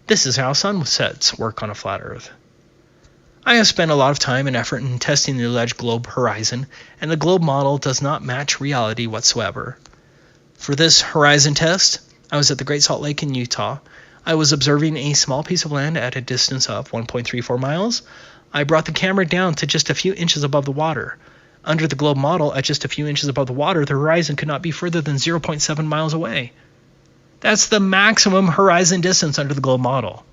This is how sunsets work on a flat earth. I have spent a lot of time and effort in testing the alleged globe horizon, and the globe model does not match reality whatsoever. For this horizon test, I was at the Great Salt Lake in Utah. I was observing a small piece of land at a distance of 1.34 miles. I brought the camera down to just a few inches above the water. Under the globe model, at just a few inches above the water, the horizon could not be further than 0.7 miles away. That's the maximum horizon distance under the globe model.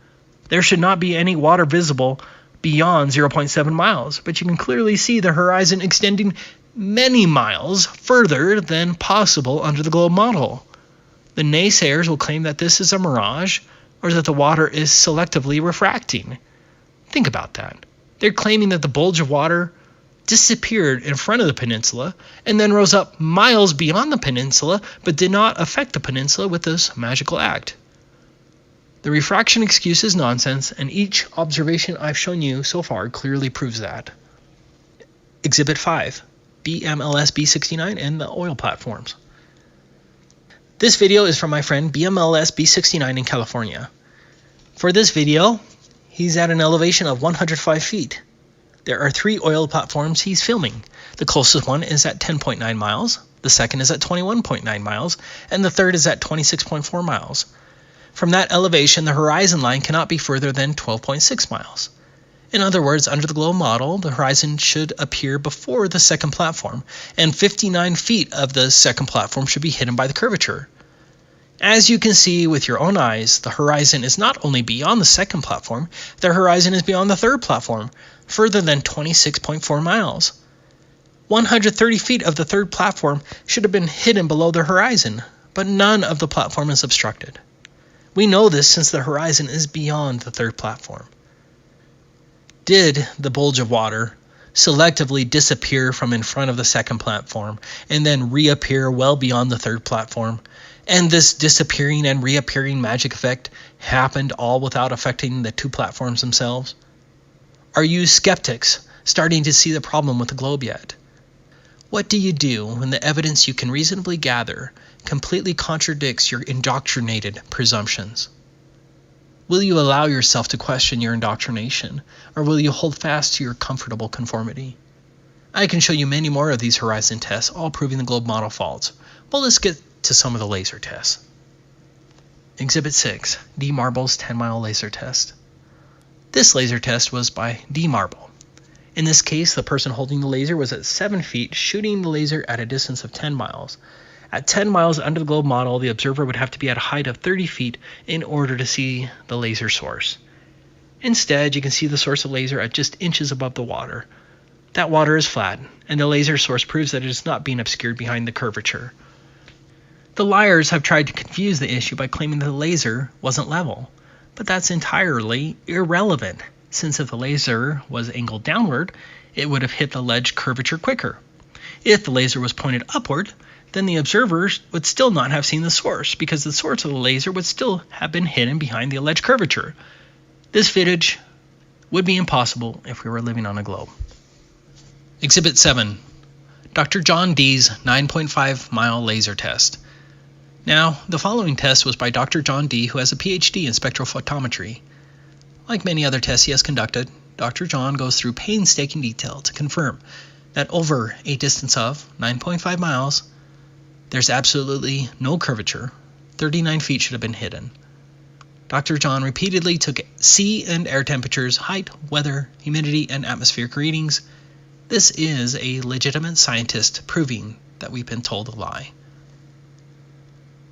There should not be any water visible beyond 0.7 miles, but you can clearly see the horizon extending many miles further than possible under the globe model. The naysayers will claim that this is a mirage or that the water is selectively refracting. Think about that. They're claiming that the bulge of water disappeared in front of the peninsula and then rose up miles beyond the peninsula but did not affect the peninsula with this magical act. The refraction excuse is nonsense, and each observation I've shown you so far clearly proves that. Exhibit 5, BMLS B69 and the oil platforms. This video is from my friend BMLS B69 in California. For this video, he's at an elevation of 105 feet. There are 3 oil platforms he's filming. The closest one is at 10.9 miles, the second is at 21.9 miles, and the third is at 26.4 miles. From that elevation, the horizon line cannot be further than 12.6 miles. In other words, under the globe model, the horizon should appear before the second platform, and 59 feet of the second platform should be hidden by the curvature. As you can see with your own eyes, the horizon is not only beyond the second platform, the horizon is beyond the third platform, further than 26.4 miles. 130 feet of the third platform should have been hidden below the horizon, but none of the platform is obstructed. We know this since the horizon is beyond the third platform. Did the bulge of water selectively disappear from in front of the second platform and then reappear well beyond the third platform? And this disappearing and reappearing magic effect happened all without affecting the two platforms themselves? Are you skeptics starting to see the problem with the globe yet? What do you do when the evidence you can reasonably gather completely contradicts your indoctrinated presumptions? Will you allow yourself to question your indoctrination, or will you hold fast to your comfortable conformity? I can show you many more of these horizon tests, all proving the globe model false. But let's get to some of the laser tests. Exhibit 6, D. Marble's 10-mile laser test. This laser test was by D. Marble. In this case, the person holding the laser was at 7 feet, shooting the laser at a distance of 10 miles. At 10 miles under the globe model, the observer would have to be at a height of 30 feet in order to see the laser source. Instead, you can see the source of laser at just inches above the water. That water is flat, and the laser source proves that it is not being obscured behind the curvature. The liars have tried to confuse the issue by claiming that the laser wasn't level, but that's entirely irrelevant, since if the laser was angled downward, it would have hit the ledge curvature quicker. If the laser was pointed upward, then the observers would still not have seen the source, because the source of the laser would still have been hidden behind the alleged curvature. This footage would be impossible if we were living on a globe. Exhibit 7, Dr. John Dee's 9.5-mile laser test. Now, the following test was by Dr. John Dee, who has a PhD in spectrophotometry. Like many other tests he has conducted, Dr. John goes through painstaking detail to confirm that over a distance of 9.5 miles, there's absolutely no curvature. 39 feet should have been hidden. Dr. John repeatedly took sea and air temperatures, height, weather, humidity, and atmospheric readings. This is a legitimate scientist proving that we've been told a lie.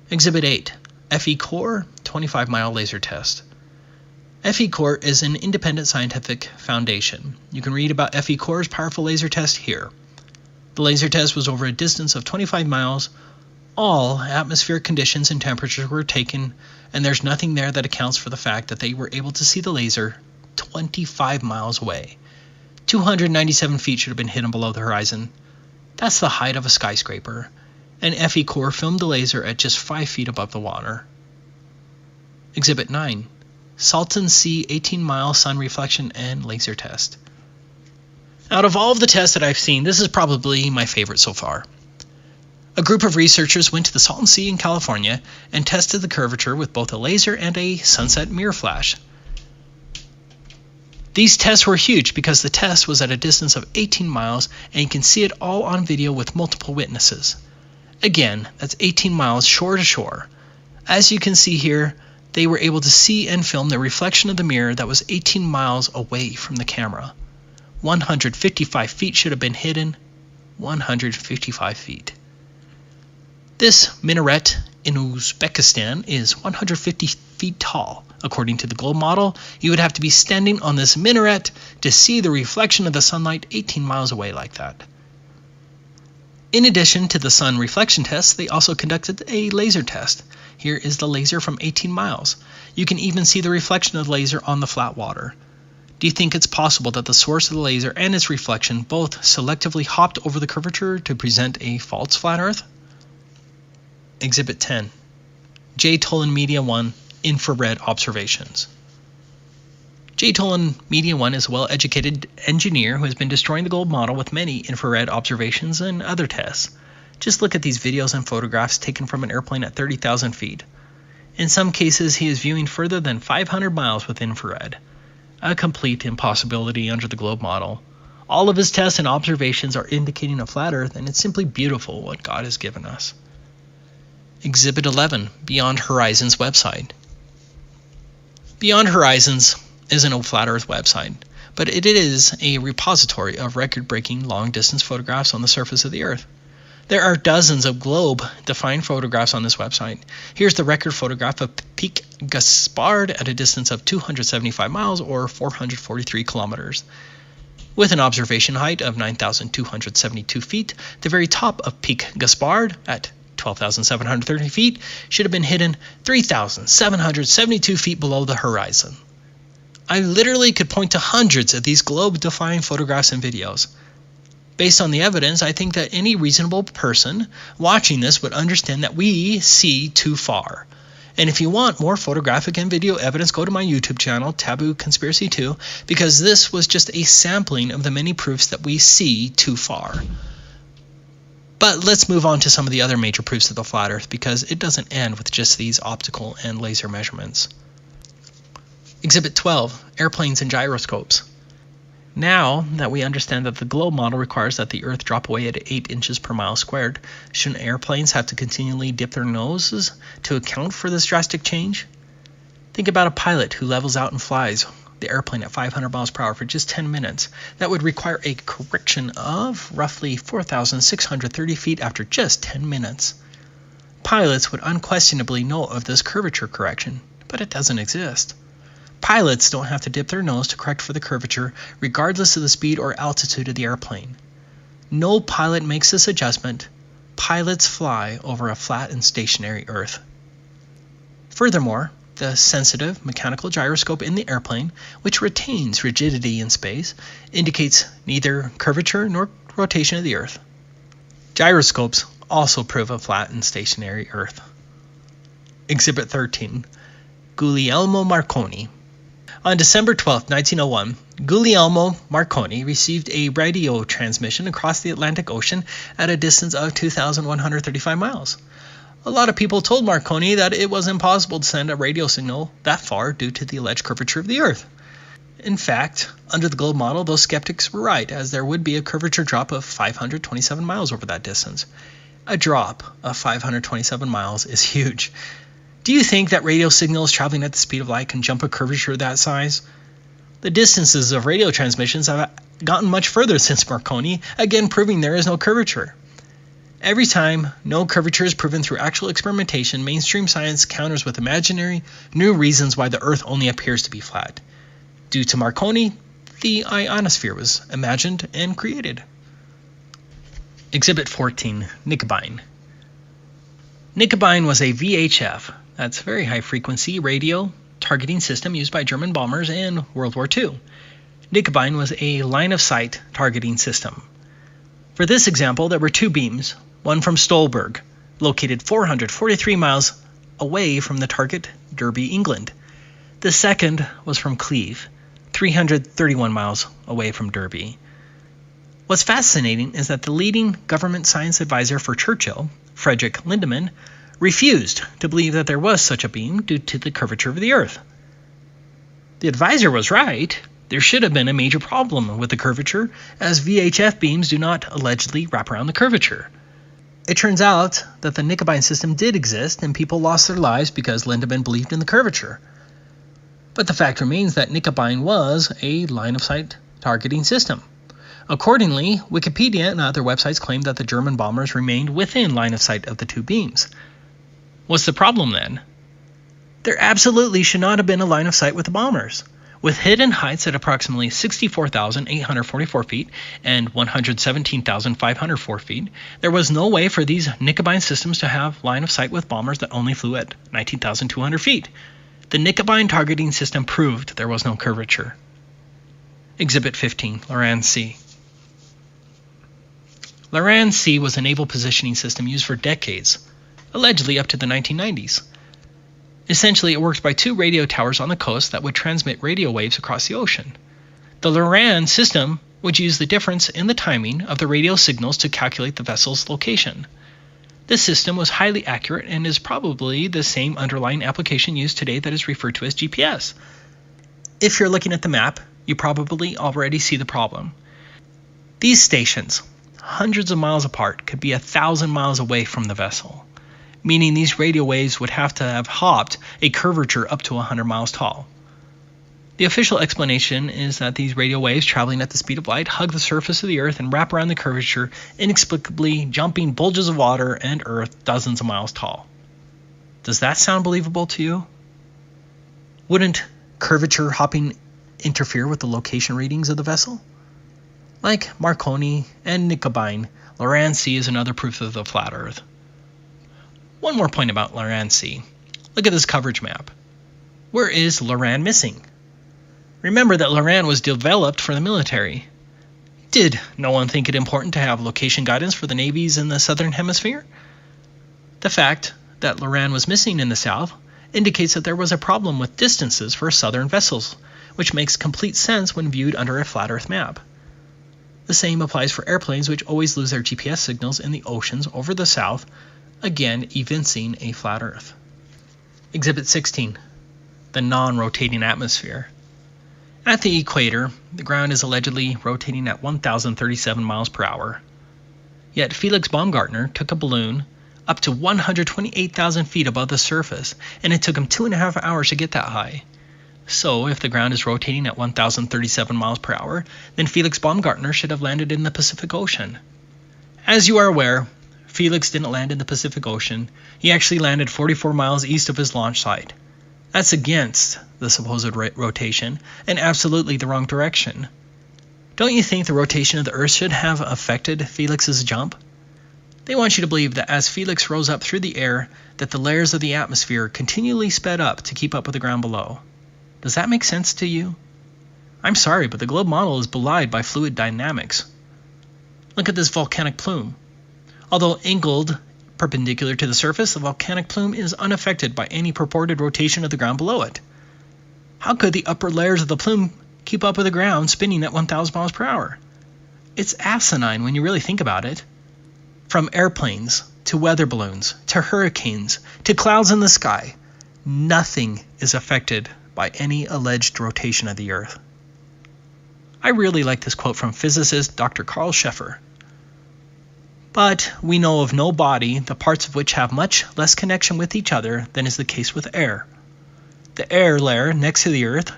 Exhibit 8, FE Core 25-mile laser test. FE Core is an independent scientific foundation. You can read about FE Core's powerful laser test here. The laser test was over a distance of 25 miles. All atmospheric conditions and temperatures were taken, and there's nothing there that accounts for the fact that they were able to see the laser 25 miles away. 297 feet should have been hidden below the horizon. That's the height of a skyscraper. And FE Core filmed the laser at just 5 feet above the water. Exhibit 9, Salton Sea 18-mile sun reflection and laser test. Out of all of the tests that I've seen, this is probably my favorite so far. A group of researchers went to the Salton Sea in California and tested the curvature with both a laser and a sunset mirror flash. These tests were huge because the test was at a distance of 18 miles and you can see it all on video with multiple witnesses. Again, that's 18 miles shore to shore. As you can see here, they were able to see and film the reflection of the mirror that was 18 miles away from the camera. 155 feet should have been hidden. 155 feet. This minaret in Uzbekistan is 150 feet tall. According to the globe model, you would have to be standing on this minaret to see the reflection of the sunlight 18 miles away like that. In addition to the sun reflection test, they also conducted a laser test. Here is the laser from 18 miles. You can even see the reflection of the laser on the flat water. Do you think it's possible that the source of the laser and its reflection both selectively hopped over the curvature to present a false flat Earth? Exhibit 10, J. Tolan Media 1 Infrared Observations. J. Tolan Media 1 is a well-educated engineer who has been destroying the globe model with many infrared observations and other tests. Just look at these videos and photographs taken from an airplane at 30,000 feet. In some cases, he is viewing further than 500 miles with infrared. A complete impossibility under the globe model. All of his tests and observations are indicating a flat Earth, and it's simply beautiful what God has given us. Exhibit 11, Beyond Horizons website. Beyond Horizons isn't a flat Earth website, but it is a repository of record-breaking long-distance photographs on the surface of the Earth. There are dozens of globe-defined photographs on this website. Here's the record photograph of Peak Gaspard at a distance of 275 miles or 443 kilometers. With an observation height of 9,272 feet, the very top of Peak Gaspard at 12,730 feet should have been hidden 3,772 feet below the horizon. I literally could point to hundreds of these globe-defying photographs and videos. Based on the evidence, I think that any reasonable person watching this would understand that we see too far. And if you want more photographic and video evidence, go to my YouTube channel, Taboo Conspiracy 2, because this was just a sampling of the many proofs that we see too far. But let's move on to some of the other major proofs of the flat Earth, because it doesn't end with just these optical and laser measurements. Exhibit 12, airplanes and gyroscopes. Now that we understand that the globe model requires that the Earth drop away at 8 inches per mile squared, shouldn't airplanes have to continually dip their noses to account for this drastic change? Think about a pilot who levels out and flies the airplane at 500 miles per hour for just 10 minutes. That would require a correction of roughly 4,630 feet after just 10 minutes. Pilots would unquestionably know of this curvature correction, but it doesn't exist. Pilots don't have to dip their nose to correct for the curvature, regardless of the speed or altitude of the airplane. No pilot makes this adjustment. Pilots fly over a flat and stationary Earth. Furthermore, the sensitive mechanical gyroscope in the airplane, which retains rigidity in space, indicates neither curvature nor rotation of the Earth. Gyroscopes also prove a flat and stationary Earth. Exhibit 13, Guglielmo Marconi. On December 12, 1901, Guglielmo Marconi received a radio transmission across the Atlantic Ocean at a distance of 2,135 miles. A lot of people told Marconi that it was impossible to send a radio signal that far due to the alleged curvature of the Earth. In fact, under the globe model, those skeptics were right, as there would be a curvature drop of 527 miles over that distance. A drop of 527 miles is huge. Do you think that radio signals traveling at the speed of light can jump a curvature that size? The distances of radio transmissions have gotten much further since Marconi, again proving there is no curvature. Every time no curvature is proven through actual experimentation, mainstream science counters with imaginary, new reasons why the Earth only appears to be flat. Due to Marconi, the ionosphere was imagined and created. Exhibit 14, Nicobine. Nicobine was a VHF, that's very high-frequency radio targeting system used by German bombers in World War II. Nicobine was a line-of-sight targeting system. For this example, there were two beams, one from Stolberg, located 443 miles away from the target, Derby, England. The second was from Cleve, 331 miles away from Derby. What's fascinating is that the leading government science advisor for Churchill, Frederick Lindemann, refused to believe that there was such a beam due to the curvature of the Earth. The advisor was right. There should have been a major problem with the curvature, as VHF beams do not allegedly wrap around the curvature. It turns out that the Nicobine system did exist, and people lost their lives because Lindemann believed in the curvature. But the fact remains that Nicobine was a line-of-sight targeting system. Accordingly, Wikipedia and other websites claim that the German bombers remained within line of sight of the two beams. What's the problem then? There absolutely should not have been a line of sight with the bombers. With hidden heights at approximately 64,844 feet and 117,504 feet, there was no way for these Nicobine systems to have line of sight with bombers that only flew at 19,200 feet. The Nicobine targeting system proved there was no curvature. Exhibit 15, Loran C. Loran C was a naval positioning system used for decades, allegedly up to the 1990s. Essentially, it worked by two radio towers on the coast that would transmit radio waves across the ocean. The Loran system would use the difference in the timing of the radio signals to calculate the vessel's location. This system was highly accurate and is probably the same underlying application used today that is referred to as GPS. If you're looking at the map, you probably already see the problem. These stations, hundreds of miles apart, could be 1,000 miles away from the vessel, meaning these radio waves would have to have hopped a curvature up to 100 miles tall. The official explanation is that these radio waves traveling at the speed of light hug the surface of the Earth and wrap around the curvature, inexplicably jumping bulges of water and Earth dozens of miles tall. Does that sound believable to you? Wouldn't curvature hopping interfere with the location readings of the vessel? Like Marconi and Nicobine, Lorentz C is another proof of the flat Earth. One more point about Lorentz C. Look at this coverage map. Where is Lorentz missing? Remember that Lorentz was developed for the military. Did no one think it important to have location guidance for the navies in the southern hemisphere? The fact that Lorentz was missing in the south indicates that there was a problem with distances for southern vessels, which makes complete sense when viewed under a flat Earth map. The same applies for airplanes, which always lose their GPS signals in the oceans over the south, again evincing a flat Earth. Exhibit 16. The non-rotating atmosphere. At the equator, the ground is allegedly rotating at 1,037 miles per hour. Yet Felix Baumgartner took a balloon up to 128,000 feet above the surface, and it took him 2.5 hours to get that high. So, if the ground is rotating at 1,037 miles per hour, then Felix Baumgartner should have landed in the Pacific Ocean. As you are aware, Felix didn't land in the Pacific Ocean. He actually landed 44 miles east of his launch site. That's against the supposed rotation, and absolutely the wrong direction. Don't you think the rotation of the Earth should have affected Felix's jump? They want you to believe that as Felix rose up through the air, that the layers of the atmosphere continually sped up to keep up with the ground below. Does that make sense to you? I'm sorry, but the globe model is belied by fluid dynamics. Look at this volcanic plume. Although angled perpendicular to the surface, the volcanic plume is unaffected by any purported rotation of the ground below it. How could the upper layers of the plume keep up with the ground spinning at 1,000 miles per hour? It's asinine when you really think about it. From airplanes, to weather balloons, to hurricanes, to clouds in the sky, nothing is affected by any alleged rotation of the Earth. I really like this quote from physicist Dr. Carl Scheffer. But we know of no body, the parts of which have much less connection with each other than is the case with air. The air layer next to the Earth,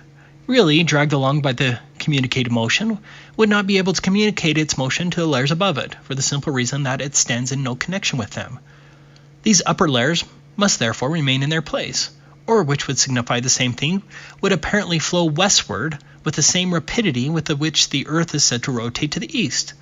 really dragged along by the communicated motion, would not be able to communicate its motion to the layers above it, for the simple reason that it stands in no connection with them. These upper layers must therefore remain in their place, or which would signify the same thing, would apparently flow westward with the same rapidity with which the Earth is said to rotate to the east.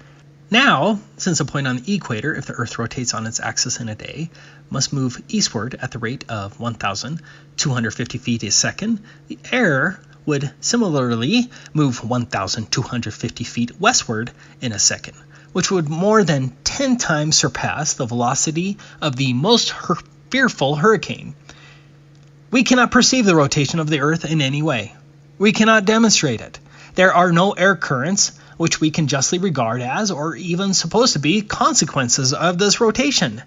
Now, since a point on the equator, if the Earth rotates on its axis in a day, must move eastward at the rate of 1,250 feet a second, the air would similarly move 1,250 feet westward in a second, which would more than 10 times surpass the velocity of the most fearful hurricane. We cannot perceive the rotation of the Earth in any way. We cannot demonstrate it. There are no air currents which we can justly regard as, or even supposed to be, consequences of this rotation.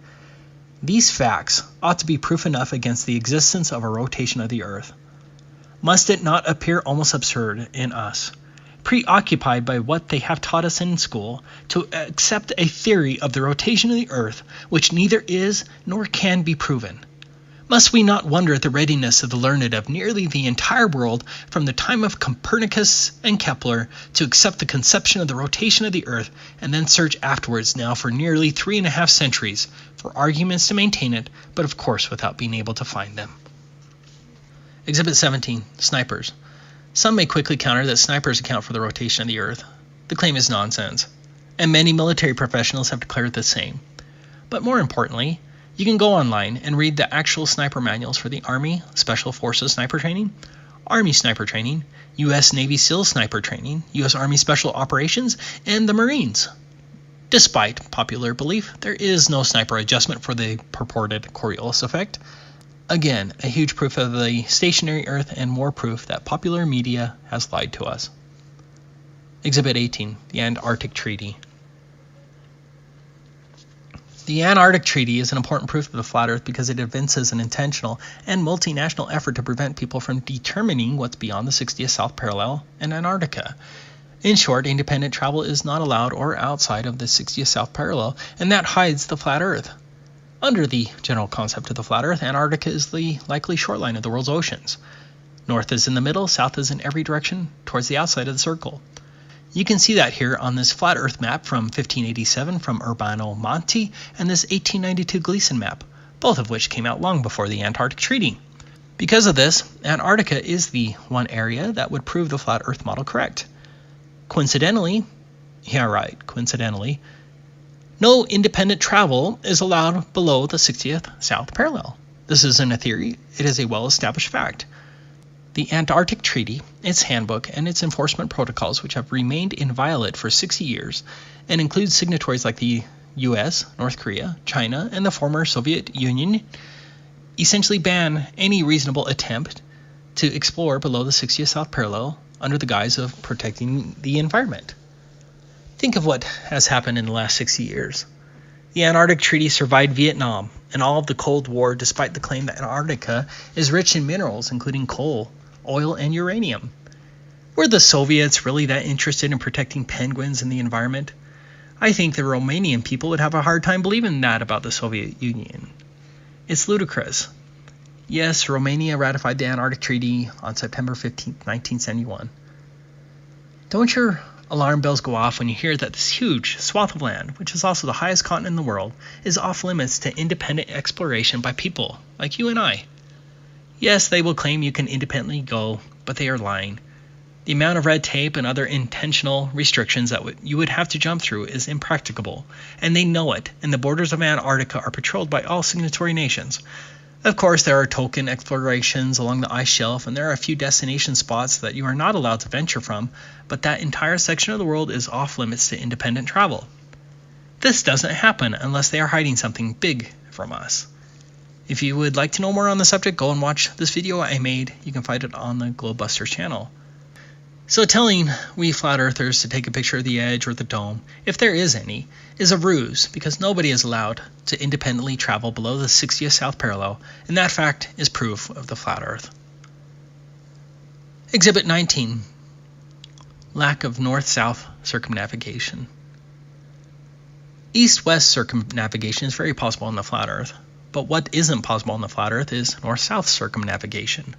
These facts ought to be proof enough against the existence of a rotation of the Earth. Must it not appear almost absurd in us, preoccupied by what they have taught us in school, to accept a theory of the rotation of the Earth which neither is nor can be proven? Must we not wonder at the readiness of the learned of nearly the entire world from the time of Copernicus and Kepler to accept the conception of the rotation of the Earth, and then search afterwards now for nearly 3.5 centuries for arguments to maintain it, but of course without being able to find them? Exhibit 17. Snipers. Some may quickly counter that snipers account for the rotation of the Earth. The claim is nonsense, and many military professionals have declared the same. But more importantly, you can go online and read the actual sniper manuals for the Army Special Forces Sniper Training, Army Sniper Training, U.S. Navy SEAL Sniper Training, U.S. Army Special Operations, and the Marines. Despite popular belief, there is no sniper adjustment for the purported Coriolis effect. Again, a huge proof of the stationary Earth and more proof that popular media has lied to us. Exhibit 18, the Antarctic Treaty. The Antarctic Treaty is an important proof of the flat Earth because it evinces an intentional and multinational effort to prevent people from determining what's beyond the 60th south parallel in Antarctica. In short, independent travel is not allowed or outside of the 60th south parallel, and that hides the flat Earth. Under the general concept of the flat Earth, Antarctica is the likely shoreline of the world's oceans. North is in the middle, south is in every direction towards the outside of the circle. You can see that here on this flat Earth map from 1587 from Urbano Monti and this 1892 Gleason map, both of which came out long before the Antarctic Treaty. Because of this, Antarctica is the one area that would prove the flat Earth model correct. Coincidentally, Yeah, right, coincidentally, no independent travel is allowed below the 60th south parallel. This isn't a theory, it is a well-established fact. The Antarctic Treaty, its handbook, and its enforcement protocols, which have remained inviolate for 60 years, and include signatories like the US, North Korea, China, and the former Soviet Union, essentially ban any reasonable attempt to explore below the 60th south parallel under the guise of protecting the environment. Think of what has happened in the last 60 years. The Antarctic Treaty survived Vietnam and all of the Cold War, despite the claim that Antarctica is rich in minerals, including coal, oil, and uranium. Were the Soviets really that interested in protecting penguins and the environment? I think the Romanian people would have a hard time believing that about the Soviet Union. It's ludicrous. Yes, Romania ratified the Antarctic Treaty on September 15, 1971. Don't your alarm bells go off when you hear that this huge swath of land, which is also the highest continent in the world, is off limits to independent exploration by people like you and I? Yes, they will claim you can independently go, but they are lying. The amount of red tape and other intentional restrictions that you would have to jump through is impracticable, and they know it, and the borders of Antarctica are patrolled by all signatory nations. Of course, there are token explorations along the ice shelf, and there are a few destination spots that you are not allowed to venture from, but that entire section of the world is off limits to independent travel. This doesn't happen unless they are hiding something big from us. If you would like to know more on the subject, go and watch this video I made. You can find it on the Globebusters channel. So telling we flat earthers to take a picture of the edge or the dome, if there is any, is a ruse because nobody is allowed to independently travel below the 60th south parallel, and that fact is proof of the flat earth. Exhibit 19. Lack of north-south circumnavigation. East-west circumnavigation is very possible on the flat earth, but what isn't possible on the flat earth is north-south circumnavigation.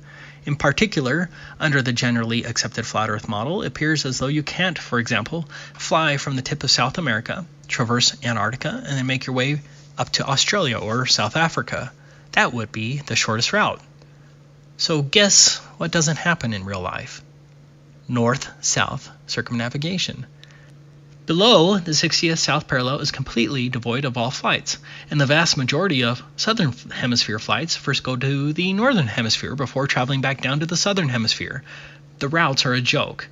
In particular, under the generally accepted flat earth model, it appears as though you can't, for example, fly from the tip of South America, traverse Antarctica, and then make your way up to Australia or South Africa. That would be the shortest route. So guess what doesn't happen in real life? North-south circumnavigation. Below the 60th south parallel is completely devoid of all flights, and the vast majority of southern hemisphere flights first go to the northern hemisphere before traveling back down to the southern hemisphere. The routes are a joke.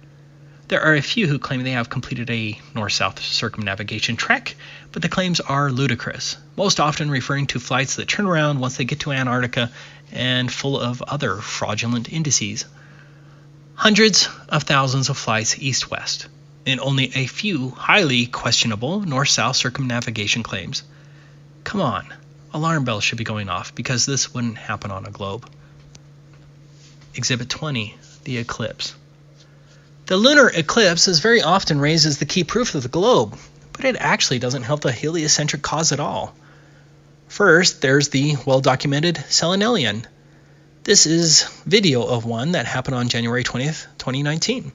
There are a few who claim they have completed a north-south circumnavigation trek, but the claims are ludicrous, most often referring to flights that turn around once they get to Antarctica and full of other fraudulent indices. Hundreds of thousands of flights east-west, and only a few highly questionable north-south circumnavigation claims. Come on, alarm bells should be going off because this wouldn't happen on a globe. Exhibit 20, the eclipse. The lunar eclipse is very often raised as the key proof of the globe, but it actually doesn't help the heliocentric cause at all. First, there's the well-documented selenelian. This is video of one that happened on January 20th, 2019.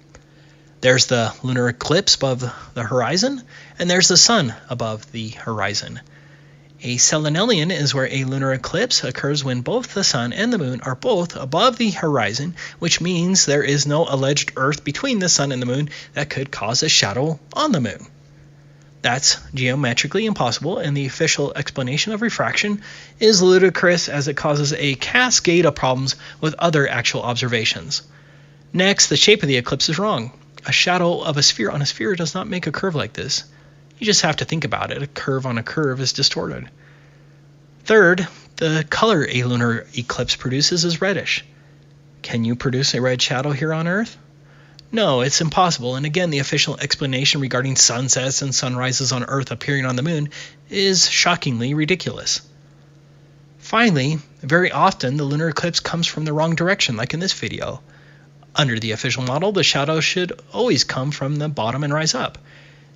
There's the lunar eclipse above the horizon, and there's the sun above the horizon. A selenelian is where a lunar eclipse occurs when both the sun and the moon are both above the horizon, which means there is no alleged Earth between the sun and the moon that could cause a shadow on the moon. That's geometrically impossible, and the official explanation of refraction is ludicrous as it causes a cascade of problems with other actual observations. Next, the shape of the eclipse is wrong. A shadow of a sphere on a sphere does not make a curve like this. You just have to think about it. A curve on a curve is distorted. Third, the color a lunar eclipse produces is reddish. Can you produce a red shadow here on Earth? No, it's impossible, and again the official explanation regarding sunsets and sunrises on Earth appearing on the moon is shockingly ridiculous. Finally, very often the lunar eclipse comes from the wrong direction, like in this video. Under the official model, the shadow should always come from the bottom and rise up.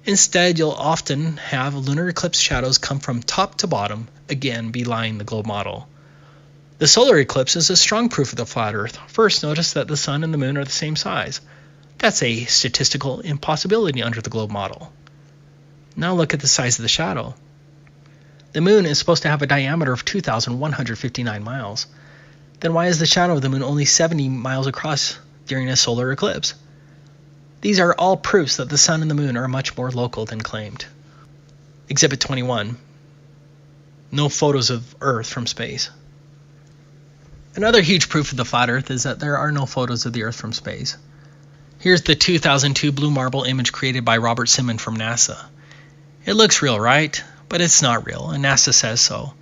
Instead, you'll often have lunar eclipse shadows come from top to bottom, again belying the globe model. The solar eclipse is a strong proof of the flat Earth. First, notice that the sun and the moon are the same size. That's a statistical impossibility under the globe model. Now look at the size of the shadow. The moon is supposed to have a diameter of 2,159 miles. Then why is the shadow of the moon only 70 miles across during a solar eclipse? These are all proofs that the sun and the moon are much more local than claimed. Exhibit 21. No photos of Earth from space. Another huge proof of the flat Earth is that there are no photos of the Earth from space. Here's the 2002 blue marble image created by Robert Simon from NASA. It looks real, right? But it's not real, and NASA says so.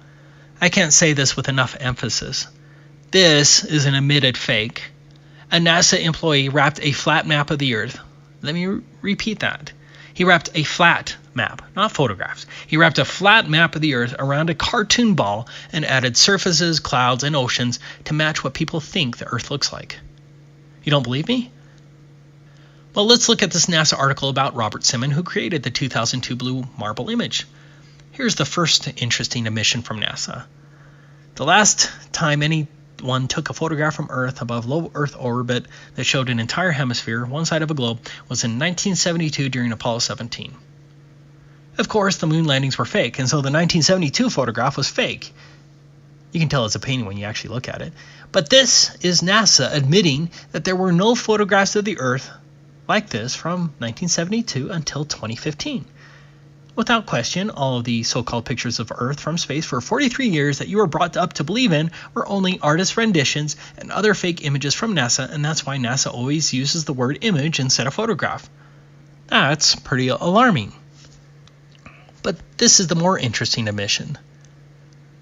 I can't say this with enough emphasis. This is an admitted fake. A NASA employee wrapped a flat map of the Earth. Let me repeat that. He wrapped a flat map, not photographs. He wrapped a flat map of the Earth around a cartoon ball and added surfaces, clouds, and oceans to match what people think the Earth looks like. You don't believe me? Well, let's look at this NASA article about Robert Simon, who created the 2002 blue marble image. Here's the first interesting admission from NASA. The last time anyone took a photograph from Earth above low Earth orbit that showed an entire hemisphere, one side of a globe, was in 1972 during Apollo 17. Of course, the moon landings were fake, and so the 1972 photograph was fake. You can tell it's a painting when you actually look at it. But this is NASA admitting that there were no photographs of the Earth like this from 1972 until 2015. Without question, all of the so-called pictures of Earth from space for 43 years that you were brought up to believe in were only artist renditions and other fake images from NASA, and that's why NASA always uses the word image instead of photograph. That's pretty alarming. But this is the more interesting admission.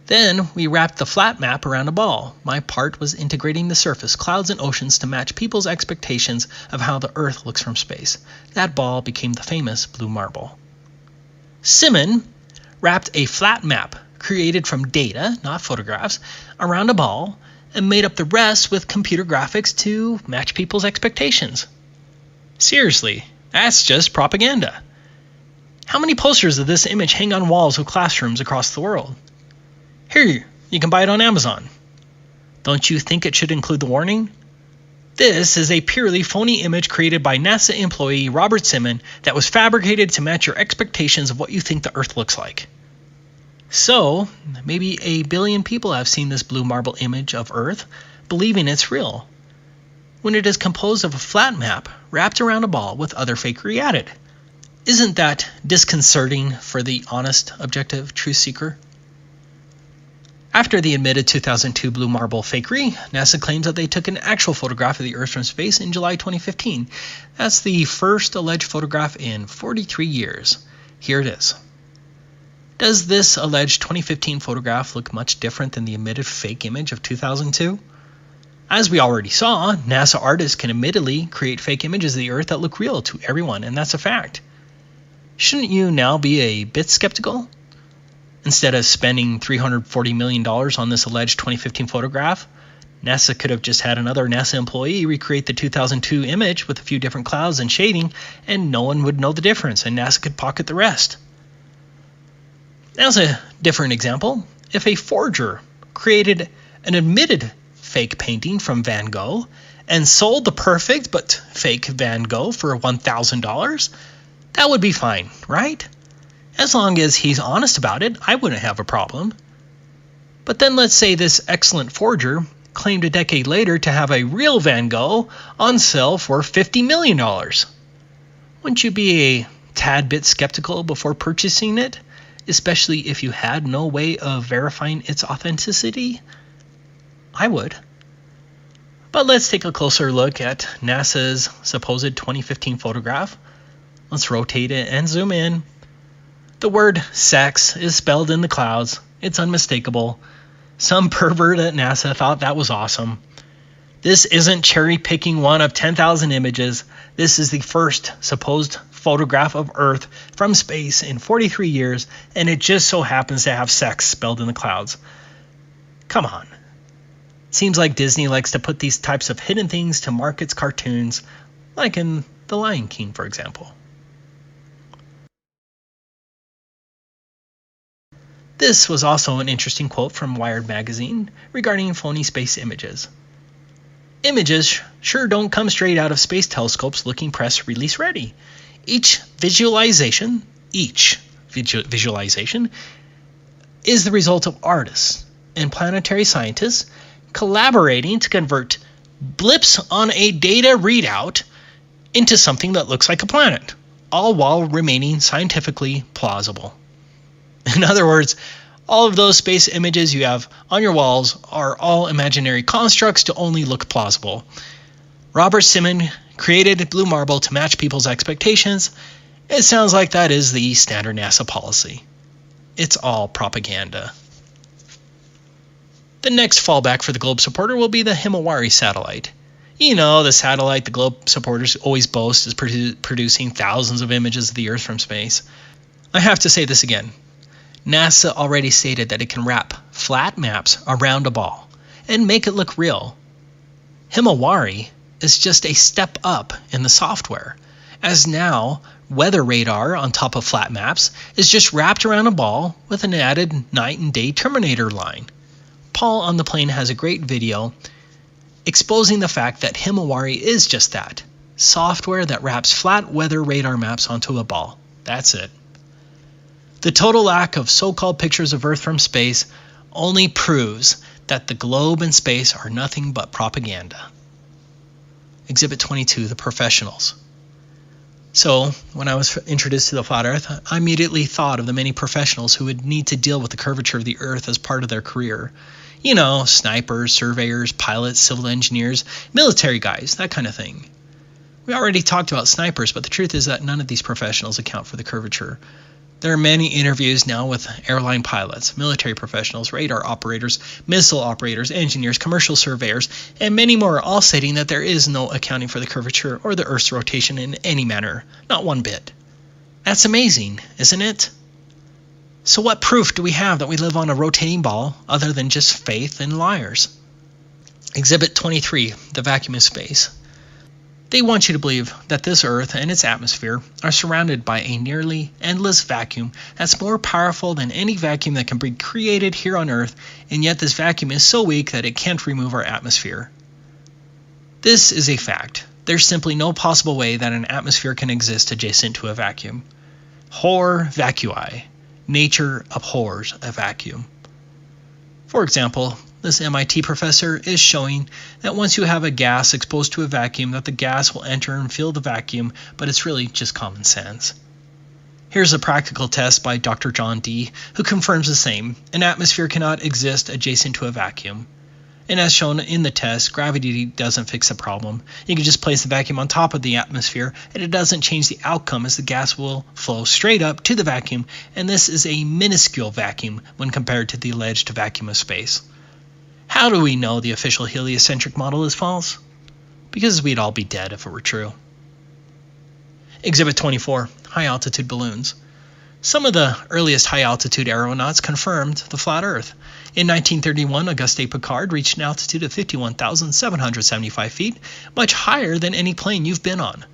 Then we wrapped the flat map around a ball. My part was integrating the surface, clouds, and oceans to match people's expectations of how the Earth looks from space. That ball became the famous blue marble. Simon wrapped a flat map, created from data, not photographs, around a ball, and made up the rest with computer graphics to match people's expectations. Seriously, that's just propaganda. How many posters of this image hang on walls of classrooms across the world? Here, you can buy it on Amazon. Don't you think it should include the warning? This is a purely phony image created by NASA employee Robert Simon that was fabricated to match your expectations of what you think the Earth looks like. So, maybe 1 billion people have seen this blue marble image of Earth, believing it's real, when it is composed of a flat map wrapped around a ball with other fakery added. Isn't that disconcerting for the honest, objective truth seeker? After the admitted 2002 blue marble fakery, NASA claims that they took an actual photograph of the Earth from space in July 2015. That's the first alleged photograph in 43 years. Here it is. Does this alleged 2015 photograph look much different than the admitted fake image of 2002? As we already saw, NASA artists can admittedly create fake images of the Earth that look real to everyone, and that's a fact. Shouldn't you now be a bit skeptical? Instead of spending $340 million on this alleged 2015 photograph, NASA could have just had another NASA employee recreate the 2002 image with a few different clouds and shading, and no one would know the difference, and NASA could pocket the rest. As a different example, if a forger created an admitted fake painting from Van Gogh and sold the perfect but fake Van Gogh for $1,000, that would be fine, right? As long as he's honest about it, I wouldn't have a problem. But then let's say this excellent forger claimed a decade later to have a real Van Gogh on sale for $50 million. Wouldn't you be a tad bit skeptical before purchasing it, especially if you had no way of verifying its authenticity? I would. But let's take a closer look at NASA's supposed 2015 photograph. Let's rotate it and zoom in. The word sex is spelled in the clouds. It's unmistakable. Some pervert at NASA thought that was awesome. This isn't cherry-picking one of 10,000 images. This is the first supposed photograph of Earth from space in 43 years, and it just so happens to have sex spelled in the clouds. Come on. Seems like Disney likes to put these types of hidden things to mark its cartoons, like in The Lion King, for example. This was also an interesting quote from Wired magazine regarding phony space images. Images sure don't come straight out of space telescopes looking press release ready. Each visualization is the result of artists and planetary scientists collaborating to convert blips on a data readout into something that looks like a planet, all while remaining scientifically plausible. In other words, all of those space images you have on your walls are all imaginary constructs to only look plausible. Robert Simon created blue marble to match people's expectations. It sounds like that is the standard NASA policy. It's all propaganda. The next fallback for the globe supporter will be the Himawari satellite. You know, the satellite the globe supporters always boast is producing thousands of images of the Earth from space. I have to say this again. NASA already stated that it can wrap flat maps around a ball and make it look real. Himawari is just a step up in the software, as now weather radar on top of flat maps is just wrapped around a ball with an added night and day terminator line. Paul on the Plane has a great video exposing the fact that Himawari is just that, software that wraps flat weather radar maps onto a ball. That's it. The total lack of so-called pictures of Earth from space only proves that the globe and space are nothing but propaganda. Exhibit 22, the professionals. So, when I was introduced to the flat Earth, I immediately thought of the many professionals who would need to deal with the curvature of the Earth as part of their career. You know, snipers, surveyors, pilots, civil engineers, military guys, that kind of thing. We already talked about snipers, but the truth is that none of these professionals account for the curvature. There are many interviews now with airline pilots, military professionals, radar operators, missile operators, engineers, commercial surveyors, and many more, all stating that there is no accounting for the curvature or the Earth's rotation in any manner, not one bit. That's amazing, isn't it? So what proof do we have that we live on a rotating ball other than just faith and liars? Exhibit 23, the vacuum of space. They want you to believe that this Earth and its atmosphere are surrounded by a nearly endless vacuum that's more powerful than any vacuum that can be created here on Earth, and yet this vacuum is so weak that it can't remove our atmosphere. This is a fact. There's simply no possible way that an atmosphere can exist adjacent to a vacuum. Horror vacui. Nature abhors a vacuum. For example, this MIT professor is showing that once you have a gas exposed to a vacuum, that the gas will enter and fill the vacuum, but it's really just common sense. Here's a practical test by Dr. John D., who confirms the same. An atmosphere cannot exist adjacent to a vacuum. And as shown in the test, gravity doesn't fix the problem. You can just place the vacuum on top of the atmosphere, and it doesn't change the outcome, as the gas will flow straight up to the vacuum, and this is a minuscule vacuum when compared to the alleged vacuum of space. How do we know the official heliocentric model is false? Because we'd all be dead if it were true. Exhibit 24, high-altitude balloons. Some of the earliest high-altitude aeronauts confirmed the flat Earth. In 1931, Auguste Piccard reached an altitude of 51,775 feet, much higher than any plane you've been on.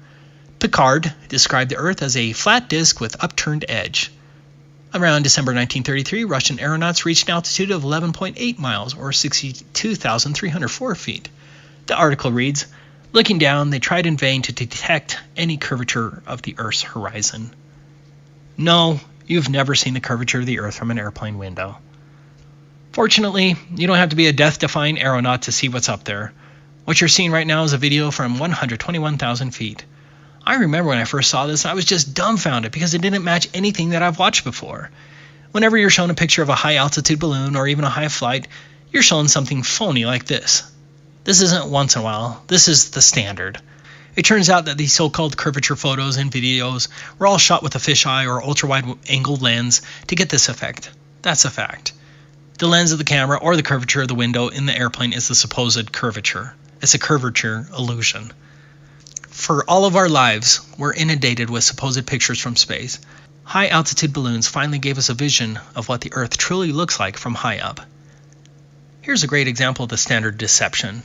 Piccard described the Earth as a flat disk with upturned edge. Around December 1933, Russian aeronauts reached an altitude of 11.8 miles, or 62,304 feet. The article reads, "Looking down, they tried in vain to detect any curvature of the Earth's horizon." No, you've never seen the curvature of the Earth from an airplane window. Fortunately, you don't have to be a death-defying aeronaut to see what's up there. What you're seeing right now is a video from 121,000 feet. I remember when I first saw this, I was just dumbfounded because it didn't match anything that I've watched before. Whenever you're shown a picture of a high-altitude balloon or even a high flight, you're shown something phony like this. This isn't once in a while. This is the standard. It turns out that these so-called curvature photos and videos were all shot with a fisheye or ultra-wide-angle lens to get this effect. That's a fact. The lens of the camera or the curvature of the window in the airplane is the supposed curvature. It's a curvature illusion. For all of our lives, we're inundated with supposed pictures from space. High-altitude balloons finally gave us a vision of what the Earth truly looks like from high up. Here's a great example of the standard deception.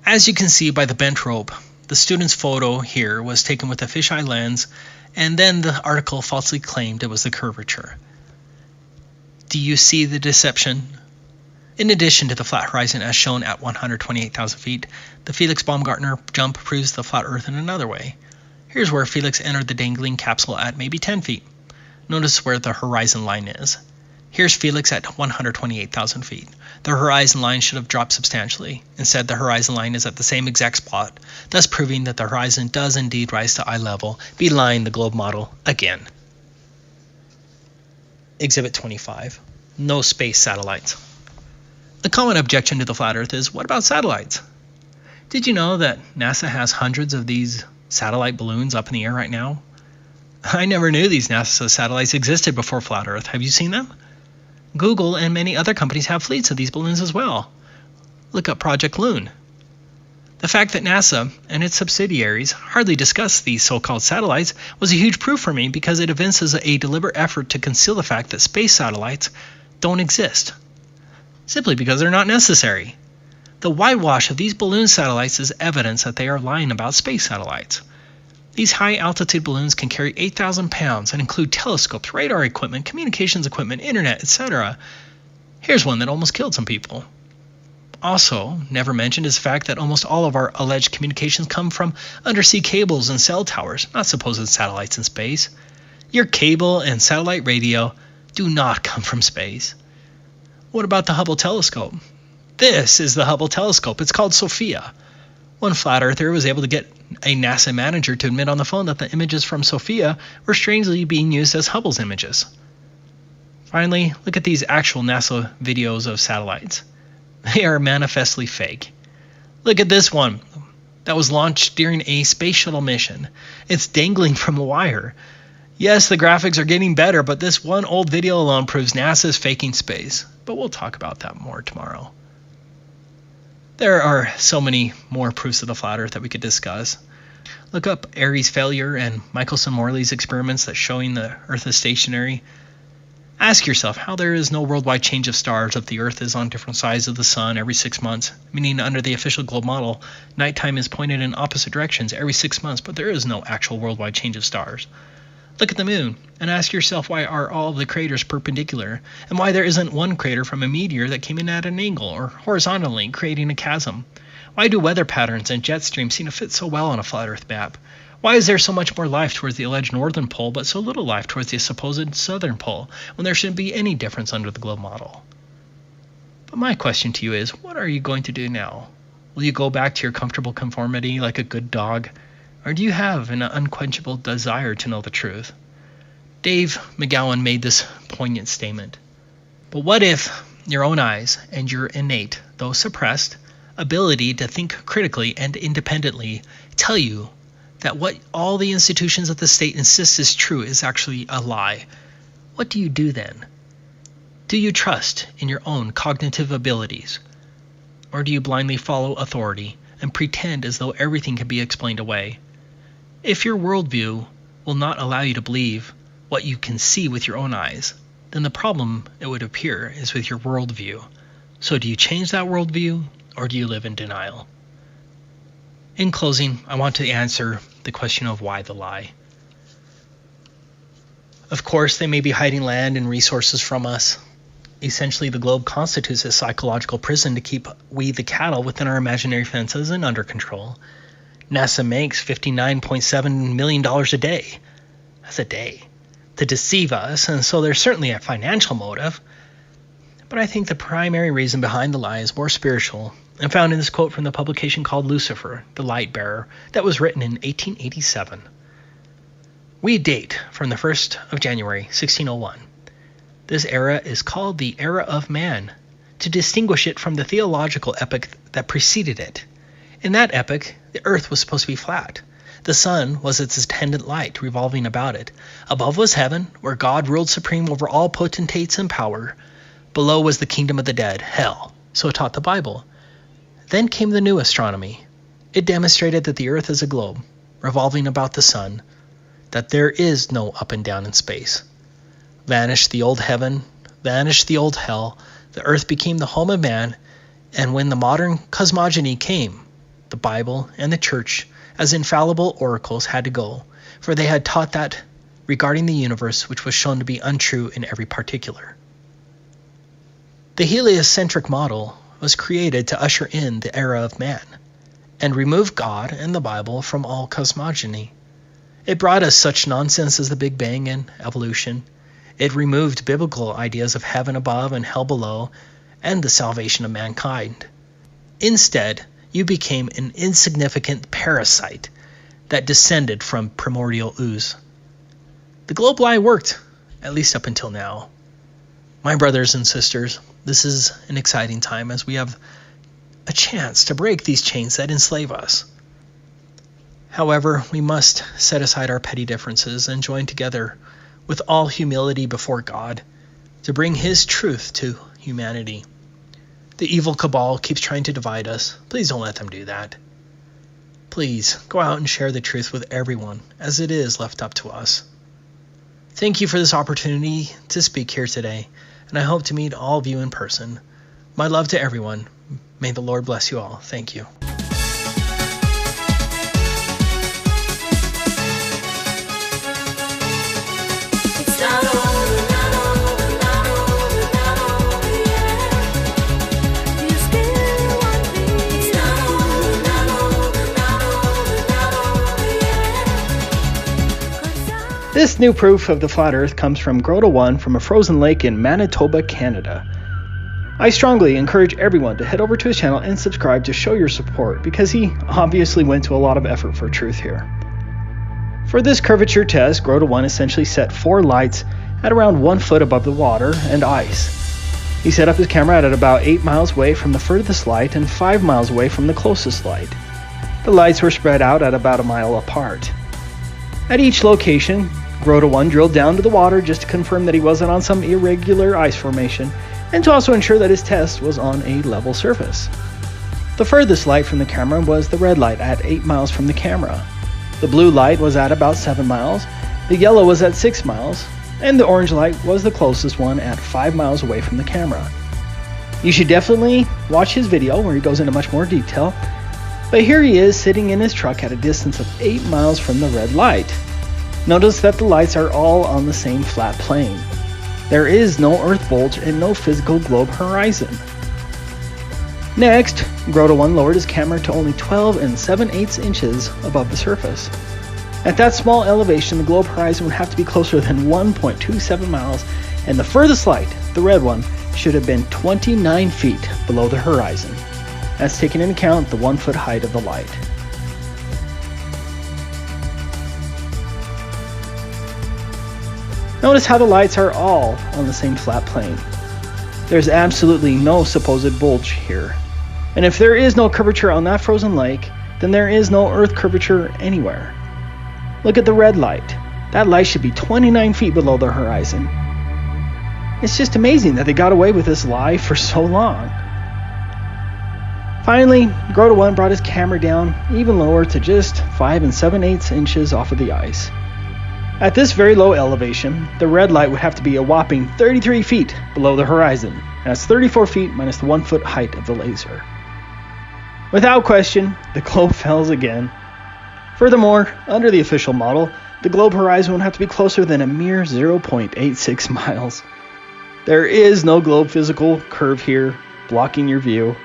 As you can see by the bent rope, the student's photo here was taken with a fisheye lens, and then the article falsely claimed it was the curvature. Do you see the deception? In addition to the flat horizon as shown at 128,000 feet, the Felix Baumgartner jump proves the flat Earth in another way. Here's where Felix entered the dangling capsule at maybe 10 feet. Notice where the horizon line is. Here's Felix at 128,000 feet. The horizon line should have dropped substantially. Instead, the horizon line is at the same exact spot, thus proving that the horizon does indeed rise to eye level, belying the globe model again. Exhibit 25. No space satellites. A common objection to the flat Earth is, what about satellites? Did you know that NASA has hundreds of these satellite balloons up in the air right now? I never knew these NASA satellites existed before flat Earth. Have you seen them? Google and many other companies have fleets of these balloons as well. Look up Project Loon. The fact that NASA and its subsidiaries hardly discuss these so-called satellites was a huge proof for me, because it evinces a deliberate effort to conceal the fact that space satellites don't exist, simply because they're not necessary. The whitewash of these balloon satellites is evidence that they are lying about space satellites. These high-altitude balloons can carry 8,000 pounds and include telescopes, radar equipment, communications equipment, internet, etc. Here's one that almost killed some people. Also, never mentioned is the fact that almost all of our alleged communications come from undersea cables and cell towers, not supposed satellites in space. Your cable and satellite radio do not come from space. What about the Hubble telescope? This is the Hubble telescope. It's called Sophia. One flat earther was able to get a NASA manager to admit on the phone that the images from Sophia were strangely being used as Hubble's images. Finally, look at these actual NASA videos of satellites. They are manifestly fake. Look at this one that was launched during a space shuttle mission. It's dangling from a wire. Yes, the graphics are getting better, but this one old video alone proves NASA is faking space. But we'll talk about that more tomorrow. There are so many more proofs of the flat Earth that we could discuss. Look up Airy's failure and Michelson-Morley's experiments that showing the Earth is stationary. Ask yourself how there is no worldwide change of stars if the Earth is on different sides of the Sun every 6 months, meaning under the official globe model, nighttime is pointed in opposite directions every 6 months, but there is no actual worldwide change of stars. Look at the moon and ask yourself, why are all of the craters perpendicular, and why there isn't one crater from a meteor that came in at an angle or horizontally, creating a chasm? Why do weather patterns and jet streams seem to fit so well on a flat Earth map? Why is there so much more life towards the alleged northern pole but so little life towards the supposed southern pole, when there shouldn't be any difference under the globe model? But my question to you is, what are you going to do now? Will you go back to your comfortable conformity like a good dog? Or do you have an unquenchable desire to know the truth? Dave McGowan made this poignant statement. But what if your own eyes and your innate, though suppressed, ability to think critically and independently tell you that what all the institutions of the state insist is true is actually a lie? What do you do then? Do you trust in your own cognitive abilities? Or do you blindly follow authority and pretend as though everything can be explained away? If your worldview will not allow you to believe what you can see with your own eyes, then the problem, it would appear, is with your worldview. So do you change that worldview, or do you live in denial? In closing, I want to answer the question of why the lie. Of course, they may be hiding land and resources from us. Essentially, the globe constitutes a psychological prison to keep we the cattle within our imaginary fences and under control. NASA makes $59.7 million a day. That's a day. To deceive us, and so there's certainly a financial motive. But I think the primary reason behind the lie is more spiritual, and found in this quote from the publication called Lucifer, the Light Bearer, that was written in 1887. We date from the 1st of January, 1601. This era is called the Era of Man, to distinguish it from the theological epoch that preceded it. In that epoch, the earth was supposed to be flat. The sun was its attendant light, revolving about it. Above was heaven, where God ruled supreme over all potentates and power. Below was the kingdom of the dead, hell. So taught the Bible. Then came the new astronomy. It demonstrated that the earth is a globe, revolving about the sun, that there is no up and down in space. Vanished the old heaven, vanished the old hell, the earth became the home of man, and when the modern cosmogony came, the Bible and the church, as infallible oracles, had to go, for they had taught that regarding the universe which was shown to be untrue in every particular. The heliocentric model was created to usher in the era of man, and remove God and the Bible from all cosmogony. It brought us such nonsense as the Big Bang and evolution. It removed biblical ideas of heaven above and hell below and the salvation of mankind. Instead, you became an insignificant parasite that descended from primordial ooze. The globe lie worked, at least up until now. My brothers and sisters, this is an exciting time as we have a chance to break these chains that enslave us. However, we must set aside our petty differences and join together with all humility before God to bring His truth to humanity. The evil cabal keeps trying to divide us. Please don't let them do that. Please go out and share the truth with everyone, as it is left up to us. Thank you for this opportunity to speak here today, and I hope to meet all of you in person. My love to everyone. May the Lord bless you all. Thank you. This new proof of the flat earth comes from Grota 1 from a frozen lake in Manitoba, Canada. I strongly encourage everyone to head over to his channel and subscribe to show your support because he obviously went to a lot of effort for truth here. For this curvature test, Grota 1 essentially set 4 lights at around 1 foot above the water and ice. He set up his camera at about 8 miles away from the furthest light and 5 miles away from the closest light. The lights were spread out at about a mile apart. At each location, Grota 1 drilled down to the water just to confirm that he wasn't on some irregular ice formation and to also ensure that his test was on a level surface. The furthest light from the camera was the red light at 8 miles from the camera. The blue light was at about 7 miles, the yellow was at 6 miles, and the orange light was the closest one at 5 miles away from the camera. You should definitely watch his video where he goes into much more detail, but here he is sitting in his truck at a distance of 8 miles from the red light. Notice that the lights are all on the same flat plane. There is no earth bulge and no physical globe horizon. Next, Grota 1 lowered his camera to only 12 7/8 inches above the surface. At that small elevation, the globe horizon would have to be closer than 1.27 miles, and the furthest light, the red one, should have been 29 feet below the horizon. That's taking into account the 1 foot height of the light. Notice how the lights are all on the same flat plane. There's absolutely no supposed bulge here. And if there is no curvature on that frozen lake, then there is no earth curvature anywhere. Look at the red light. That light should be 29 feet below the horizon. It's just amazing that they got away with this lie for so long. Finally, Grota 1 brought his camera down even lower to just 5 7/8 inches off of the ice. At this very low elevation, the red light would have to be a whopping 33 feet below the horizon. That's 34 feet minus the 1 foot height of the laser. Without question, the globe fails again. Furthermore, under the official model, the globe horizon would have to be closer than a mere 0.86 miles. There is no globe physical curve here, blocking your view.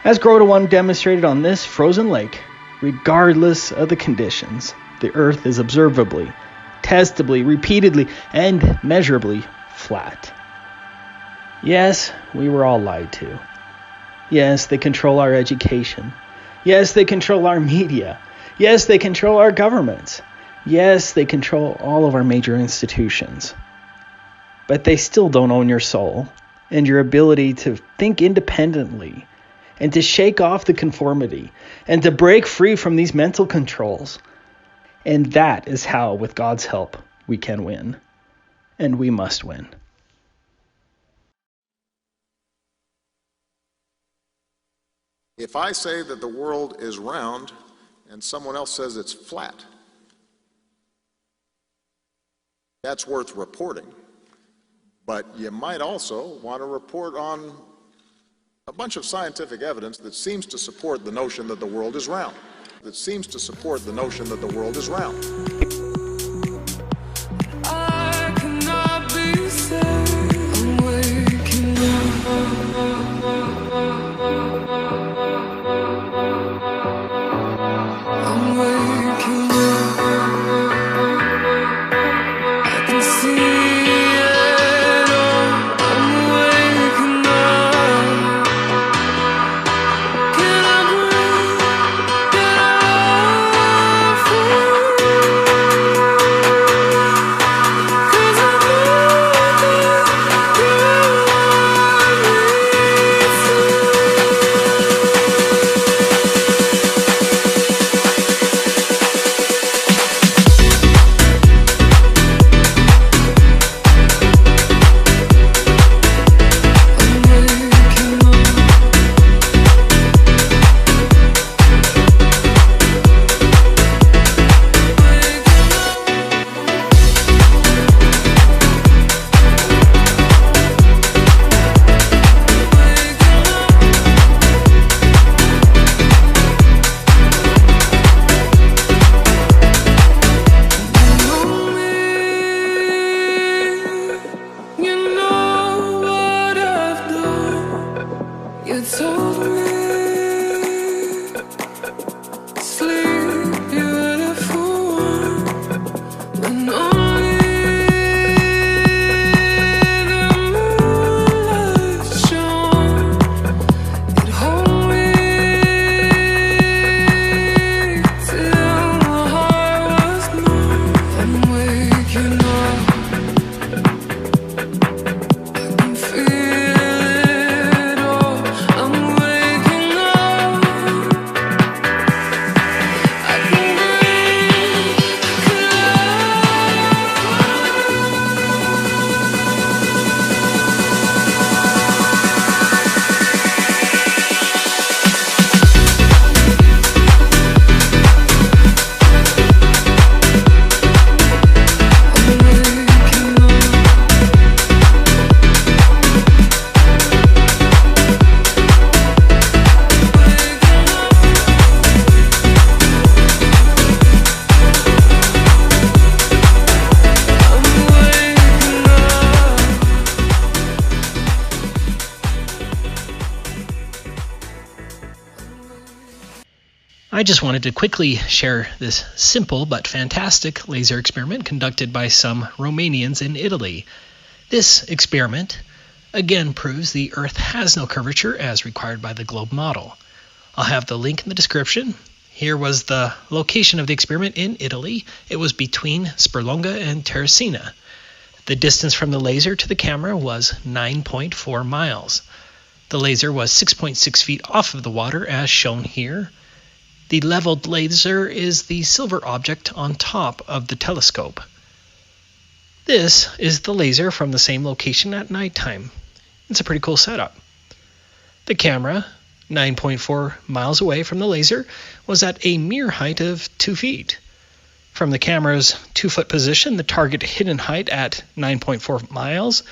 As Grota 1 demonstrated on this frozen lake, regardless of the conditions, the Earth is observably, testably, repeatedly, and measurably flat. Yes, we were all lied to. Yes, they control our education. Yes, they control our media. Yes, they control our governments. Yes, they control all of our major institutions. But they still don't own your soul and your ability to think independently and to shake off the conformity and to break free from these mental controls. And that is how, with God's help, we can win. And we must win. If I say that the world is round and someone else says it's flat, that's worth reporting. But you might also want to report on a bunch of scientific evidence that seems to support the notion that the world is round. I cannot be saved. I'm waking up. I'm waking up. I can see I just wanted to quickly share this simple but fantastic laser experiment conducted by some Romanians in Italy. This experiment again proves the Earth has no curvature as required by the globe model. I'll have the link in the description. Here was the location of the experiment in Italy. It was between Sperlonga and Terracina. The distance from the laser to the camera was 9.4 miles. The laser was 6.6 feet off of the water as shown here. The leveled laser is the silver object on top of the telescope. This is the laser from the same location at nighttime. It's a pretty cool setup. The camera, 9.4 miles away from the laser, was at a mere height of 2 feet. From the camera's 2-foot position, the target hidden height at 9.4 miles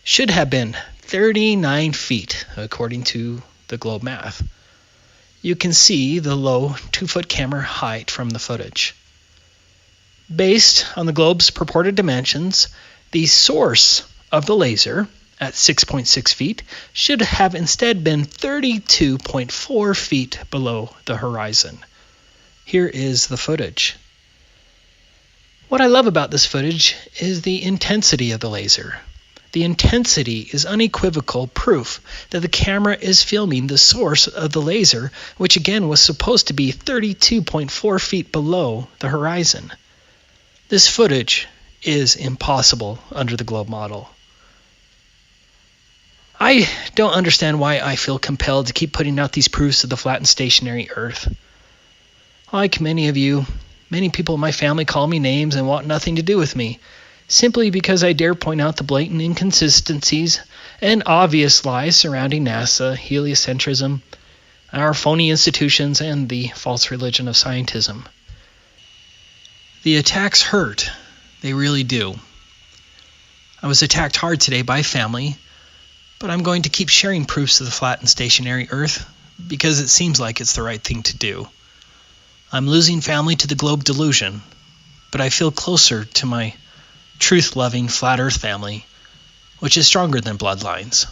should have been 39 feet, according to the globe math. You can see the low 2-foot camera height from the footage. Based on the globe's purported dimensions, the source of the laser at 6.6 feet should have instead been 32.4 feet below the horizon. Here is the footage. What I love about this footage is the intensity of the laser. The intensity is unequivocal proof that the camera is filming the source of the laser, which again was supposed to be 32.4 feet below the horizon. This footage is impossible under the globe model. I don't understand why I feel compelled to keep putting out these proofs of the flat and stationary Earth. Like many of you, many people in my family call me names and want nothing to do with me, simply because I dare point out the blatant inconsistencies and obvious lies surrounding NASA, heliocentrism, our phony institutions, and the false religion of scientism. The attacks hurt. They really do. I was attacked hard today by family, but I'm going to keep sharing proofs of the flat and stationary Earth because it seems like it's the right thing to do. I'm losing family to the globe delusion, but I feel closer to my truth-loving flat Earth family, which is stronger than bloodlines.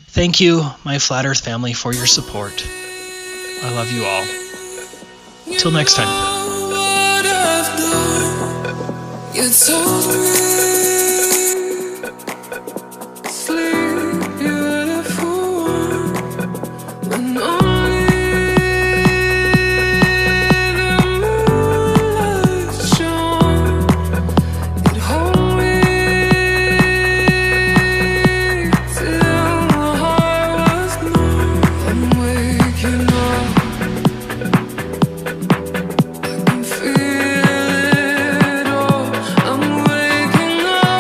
Thank you, my flat Earth family, for your support. I love you all. Till next time. You told me, sleep, you're the fool, when only the moonlight shone. It hold me till my heart was numb. I'm waking up, I can feel it all. I'm waking up.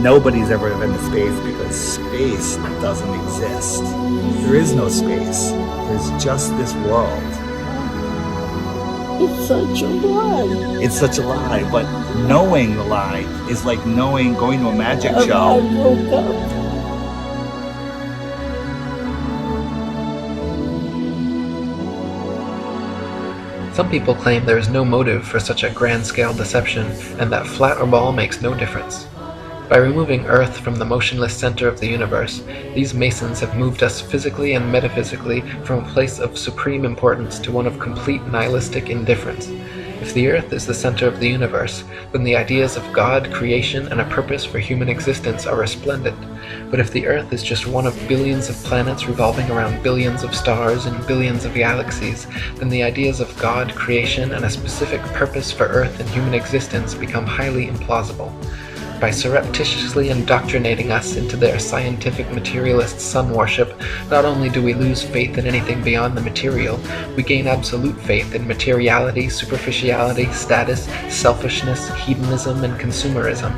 nobody's ever been to space because space doesn't exist. There is no space. There's just this world. It's such a lie. It's such a lie, but knowing the lie is like going to a magic I show. woke up. Some people claim there is no motive for such a grand-scale deception, and that flat or ball makes no difference. By removing Earth from the motionless center of the universe, these Masons have moved us physically and metaphysically from a place of supreme importance to one of complete nihilistic indifference. If the Earth is the center of the universe, then the ideas of God, creation, and a purpose for human existence are resplendent. But if the Earth is just one of billions of planets revolving around billions of stars and billions of galaxies, then the ideas of God, creation, and a specific purpose for Earth and human existence become highly implausible. By surreptitiously indoctrinating us into their scientific materialist sun worship, not only do we lose faith in anything beyond the material, we gain absolute faith in materiality, superficiality, status, selfishness, hedonism, and consumerism.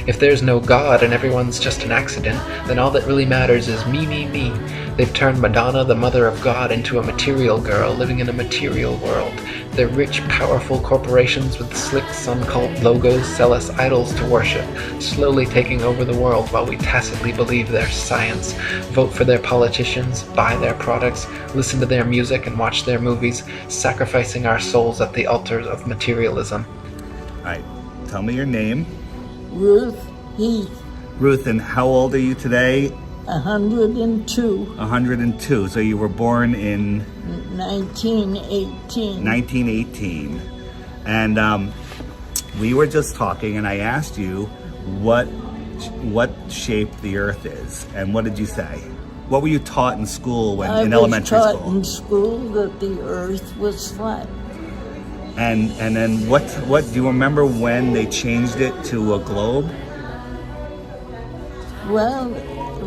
If there's no God and everyone's just an accident, then all that really matters is me, me, me. They've turned Madonna, the mother of God, into a material girl living in a material world. Their rich, powerful corporations with slick sun cult logos sell us idols to worship, slowly taking over the world while we tacitly believe their science, vote for their politicians, buy their products, listen to their music and watch their movies, sacrificing our souls at the altars of materialism. All right, tell me your name. Ruth Heath, Ruth, and how old are you today? 102, 102. So you were born in 1918. 1918. And we were just talking, and I asked you what shape the Earth is, and what did you say? What were you taught in school in elementary I was taught school? in school that the Earth was flat. And then what do you remember when they changed it to a globe? Well,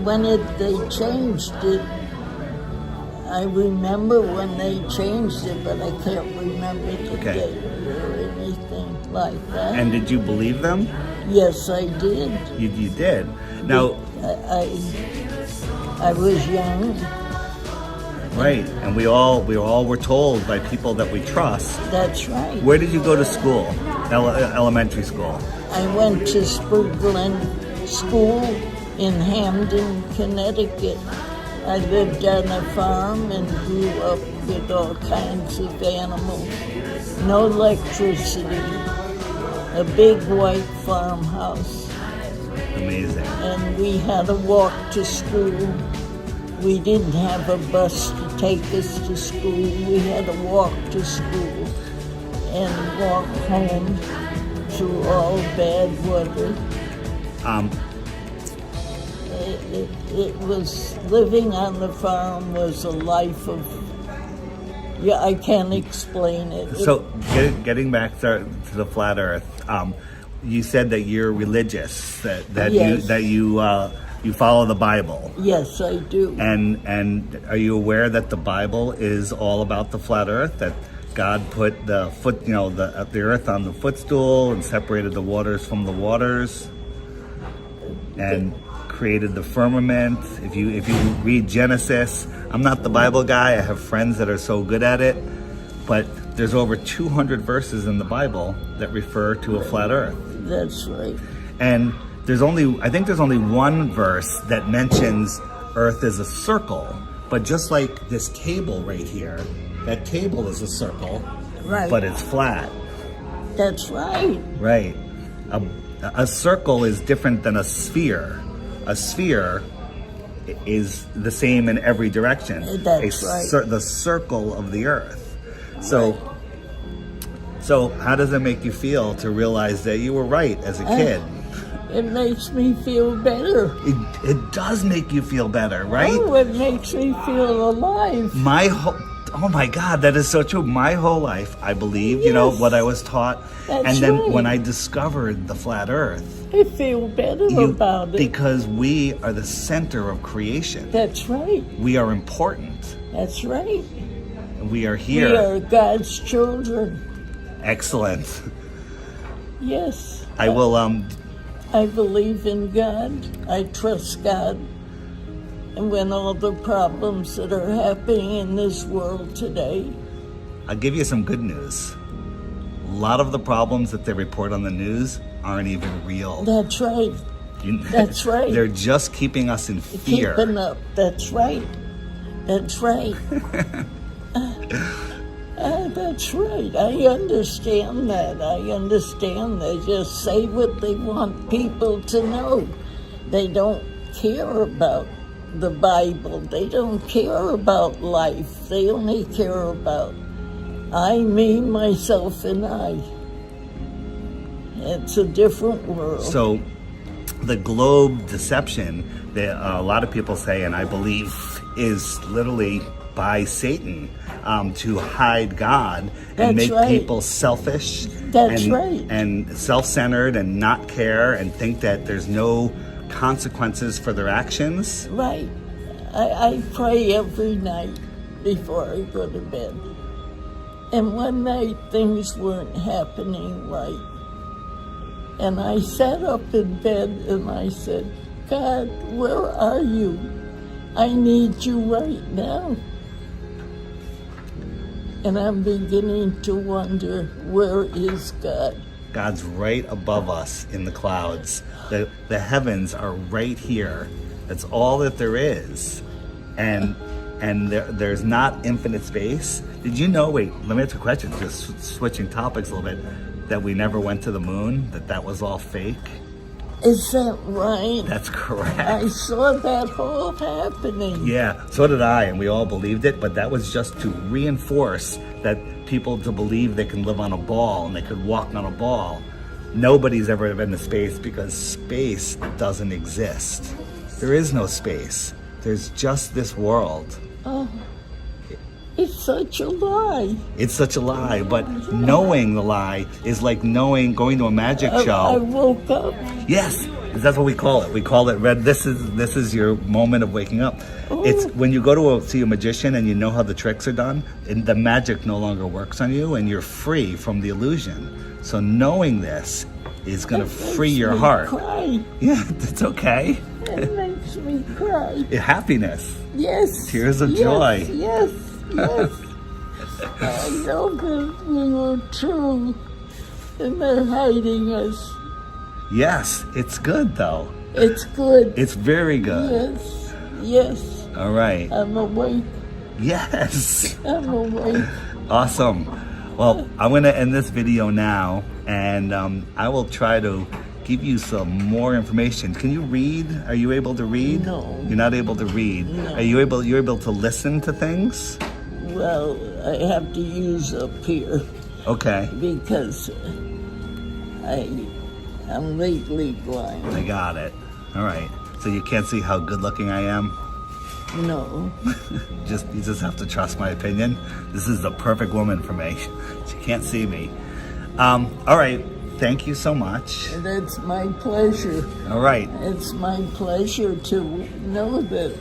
when they changed it, I remember when they changed it, but I can't remember the date or anything like that. And did you believe them? Yes, I did. You did. Now, I was young. right, and we all were told by people that we trust. That's right. Where did you go to school? Elementary school. I went to Spurglen School in Hamden, Connecticut. I lived on a farm and grew up with all kinds of animals. No electricity. A big white farmhouse. Amazing. And we had to walk to school. We didn't have a bus to take us to school. We had to walk to school and walk home through all bad weather. It was, living on the farm was a life of, I can't explain it. So getting back to the flat Earth, you said that you're religious, that Yes. you follow the Bible. Yes, I do. And are you aware that the Bible is all about the flat Earth? That God put the Earth on the footstool and separated the waters from the waters, and created the firmament. If you read Genesis, I'm not the Bible guy. I have friends that are so good at it, but there's over 200 verses in the Bible that refer to a flat Earth. That's right. And I think there's only one verse that mentions Earth as a circle, but just like this table right here, that table is a circle, Right. but it's flat. That's right. Right. A circle is different than a sphere. A sphere is the same in every direction. That's right. The circle of the Earth. So how does it make you feel to realize that you were right as a kid? It makes me feel better. It does make you feel better, right? Oh, it makes me feel alive. Oh my God, that is so true. My whole life, I believe, Yes. what I was taught. That's and then right. when I discovered the flat Earth, I feel better about it. because we are the center of creation. That's right. We are important. That's right. We are here. We are God's children. Excellent. Yes. I will I believe in God. I trust God. And when all the problems that are happening in this world today, I'll give you some good news. A lot of the problems that they report on the news aren't even real. that's right. That's right. They're just keeping us in fear. Keeping up. That's right. That's right. That's right. I understand that. I understand. They just say what they want people to know. They don't care about the Bible. They don't care about life. They only care about I, me, myself, and I. It's a different world. So the globe deception that a lot of people say, and I believe, is literally by Satan to hide God and That's make right. people selfish That's right. and self-centered and not care and think that there's no consequences for their actions. Right. I pray every night before I go to bed. And one night things weren't happening right. And I sat up in bed and I said, God, where are you? I need you right now. And I'm beginning to wonder, where is God? God's right above us in the clouds. The heavens are right here. That's all that there is. And there's not infinite space. Did you know, wait, let me ask you a question, just switching topics a little bit, that we never went to the moon, that was all fake? Is that right? That's correct. I saw that all happening. Yeah, so did I, and we all believed it, but that was just to reinforce that people to believe they can live on a ball and they could walk on a ball. Nobody's ever been to space because space doesn't exist. There is no space. There's just this world. Oh, it's such a lie. It's such a lie, but knowing the lie is like going to a magic I show. woke up. Yes, that's what we call it. We call it red. This is your moment of waking up. It's when you go to see a magician and you know how the tricks are done, and the magic no longer works on you, and you're free from the illusion. So knowing this is going to free your heart. Cry. Yeah, it's okay. It makes me cry. Happiness. Yes. Tears of joy. Yes. Yes. I know that we were true, and they're hiding us. Yes, it's good though. It's good. It's very good. Yes. Yes. All right. I'm awake. Yes. I'm awake. Awesome. Well, I'm going to end this video now, and I will try to give you some more information. Can you read? Are you able to read? No. You're not able to read. No. You're able to listen to things? Well, I have to use up here Okay. because I'm legally blind. I got it. All right. So you can't see how good looking I am? No. You just have to trust my opinion. This is the perfect woman for me. She can't see me. All right. Thank you so much. That's my pleasure. All right. It's my pleasure to know that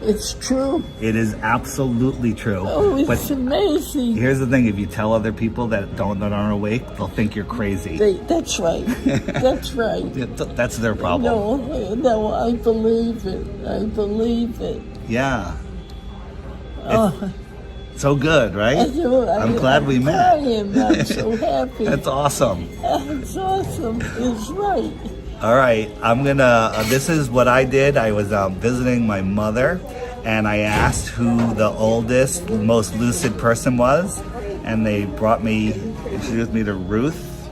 it's true. It is absolutely true. Oh, it's But amazing. here's the thing: if you tell other people that aren't awake, they'll think you're crazy. That's right. That's right. That's their problem. No, I believe it. I believe it. Yeah. Oh, So good, right? I'm glad we met. I'm so happy. That's awesome. That's awesome. It's right. All right, I'm gonna, this is what I did. I was visiting my mother, and I asked who the oldest, most lucid person was, and they introduced me to Ruth.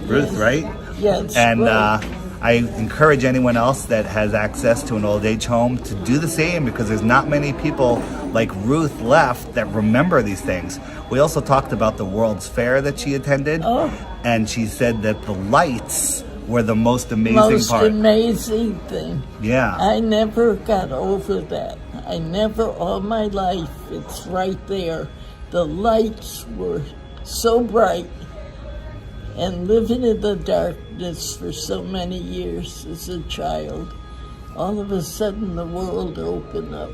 Ruth, Yes. right? Yes. And right. I encourage anyone else that has access to an old age home to do the same, because there's not many people like Ruth left that remember these things. We also talked about the World's Fair that she attended, and she said that the lights were the most amazing part. Most amazing thing. Yeah. I never got over that. I never, all my life, it's right there. The lights were so bright. And living in the darkness for so many years as a child, all of a sudden the world opened up.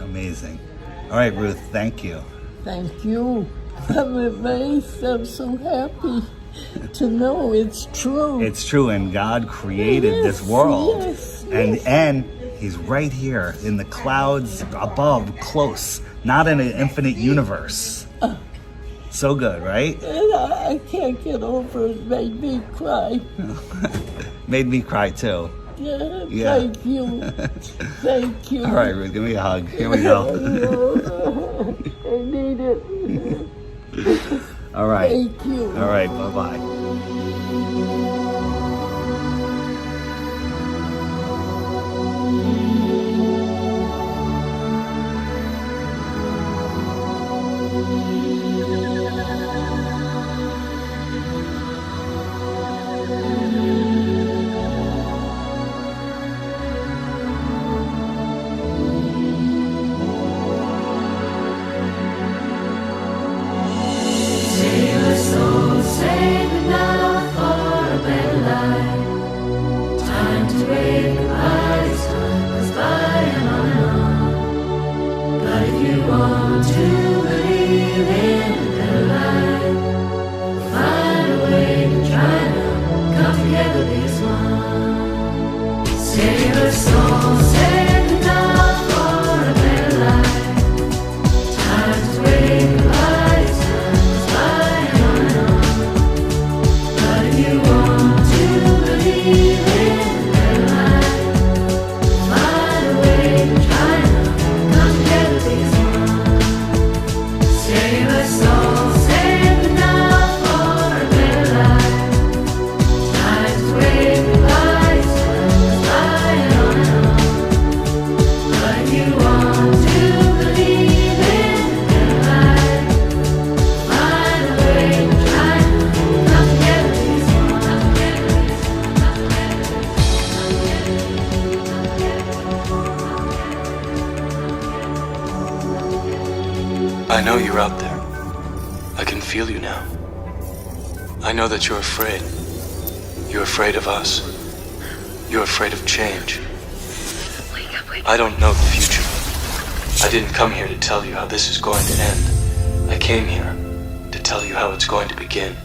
Amazing. All right, Ruth, thank you. Thank you. I'm amazed. I'm so happy. to know it's true. It's true, and God created this world. And he's right here in the clouds above, close, not in an infinite universe. So good, right? And I can't get over it. Made me cry. Made me cry too. Yeah. Thank you. Thank you. All right, Ruth, give me a hug. Here we go. I need it. All right. Thank you. All right, bye-bye. I know you're out there. I can feel you now. I know that you're afraid. You're afraid of us. You're afraid of change. I don't know the future. I didn't come here to tell you how this is going to end. I came here to tell you how it's going to begin.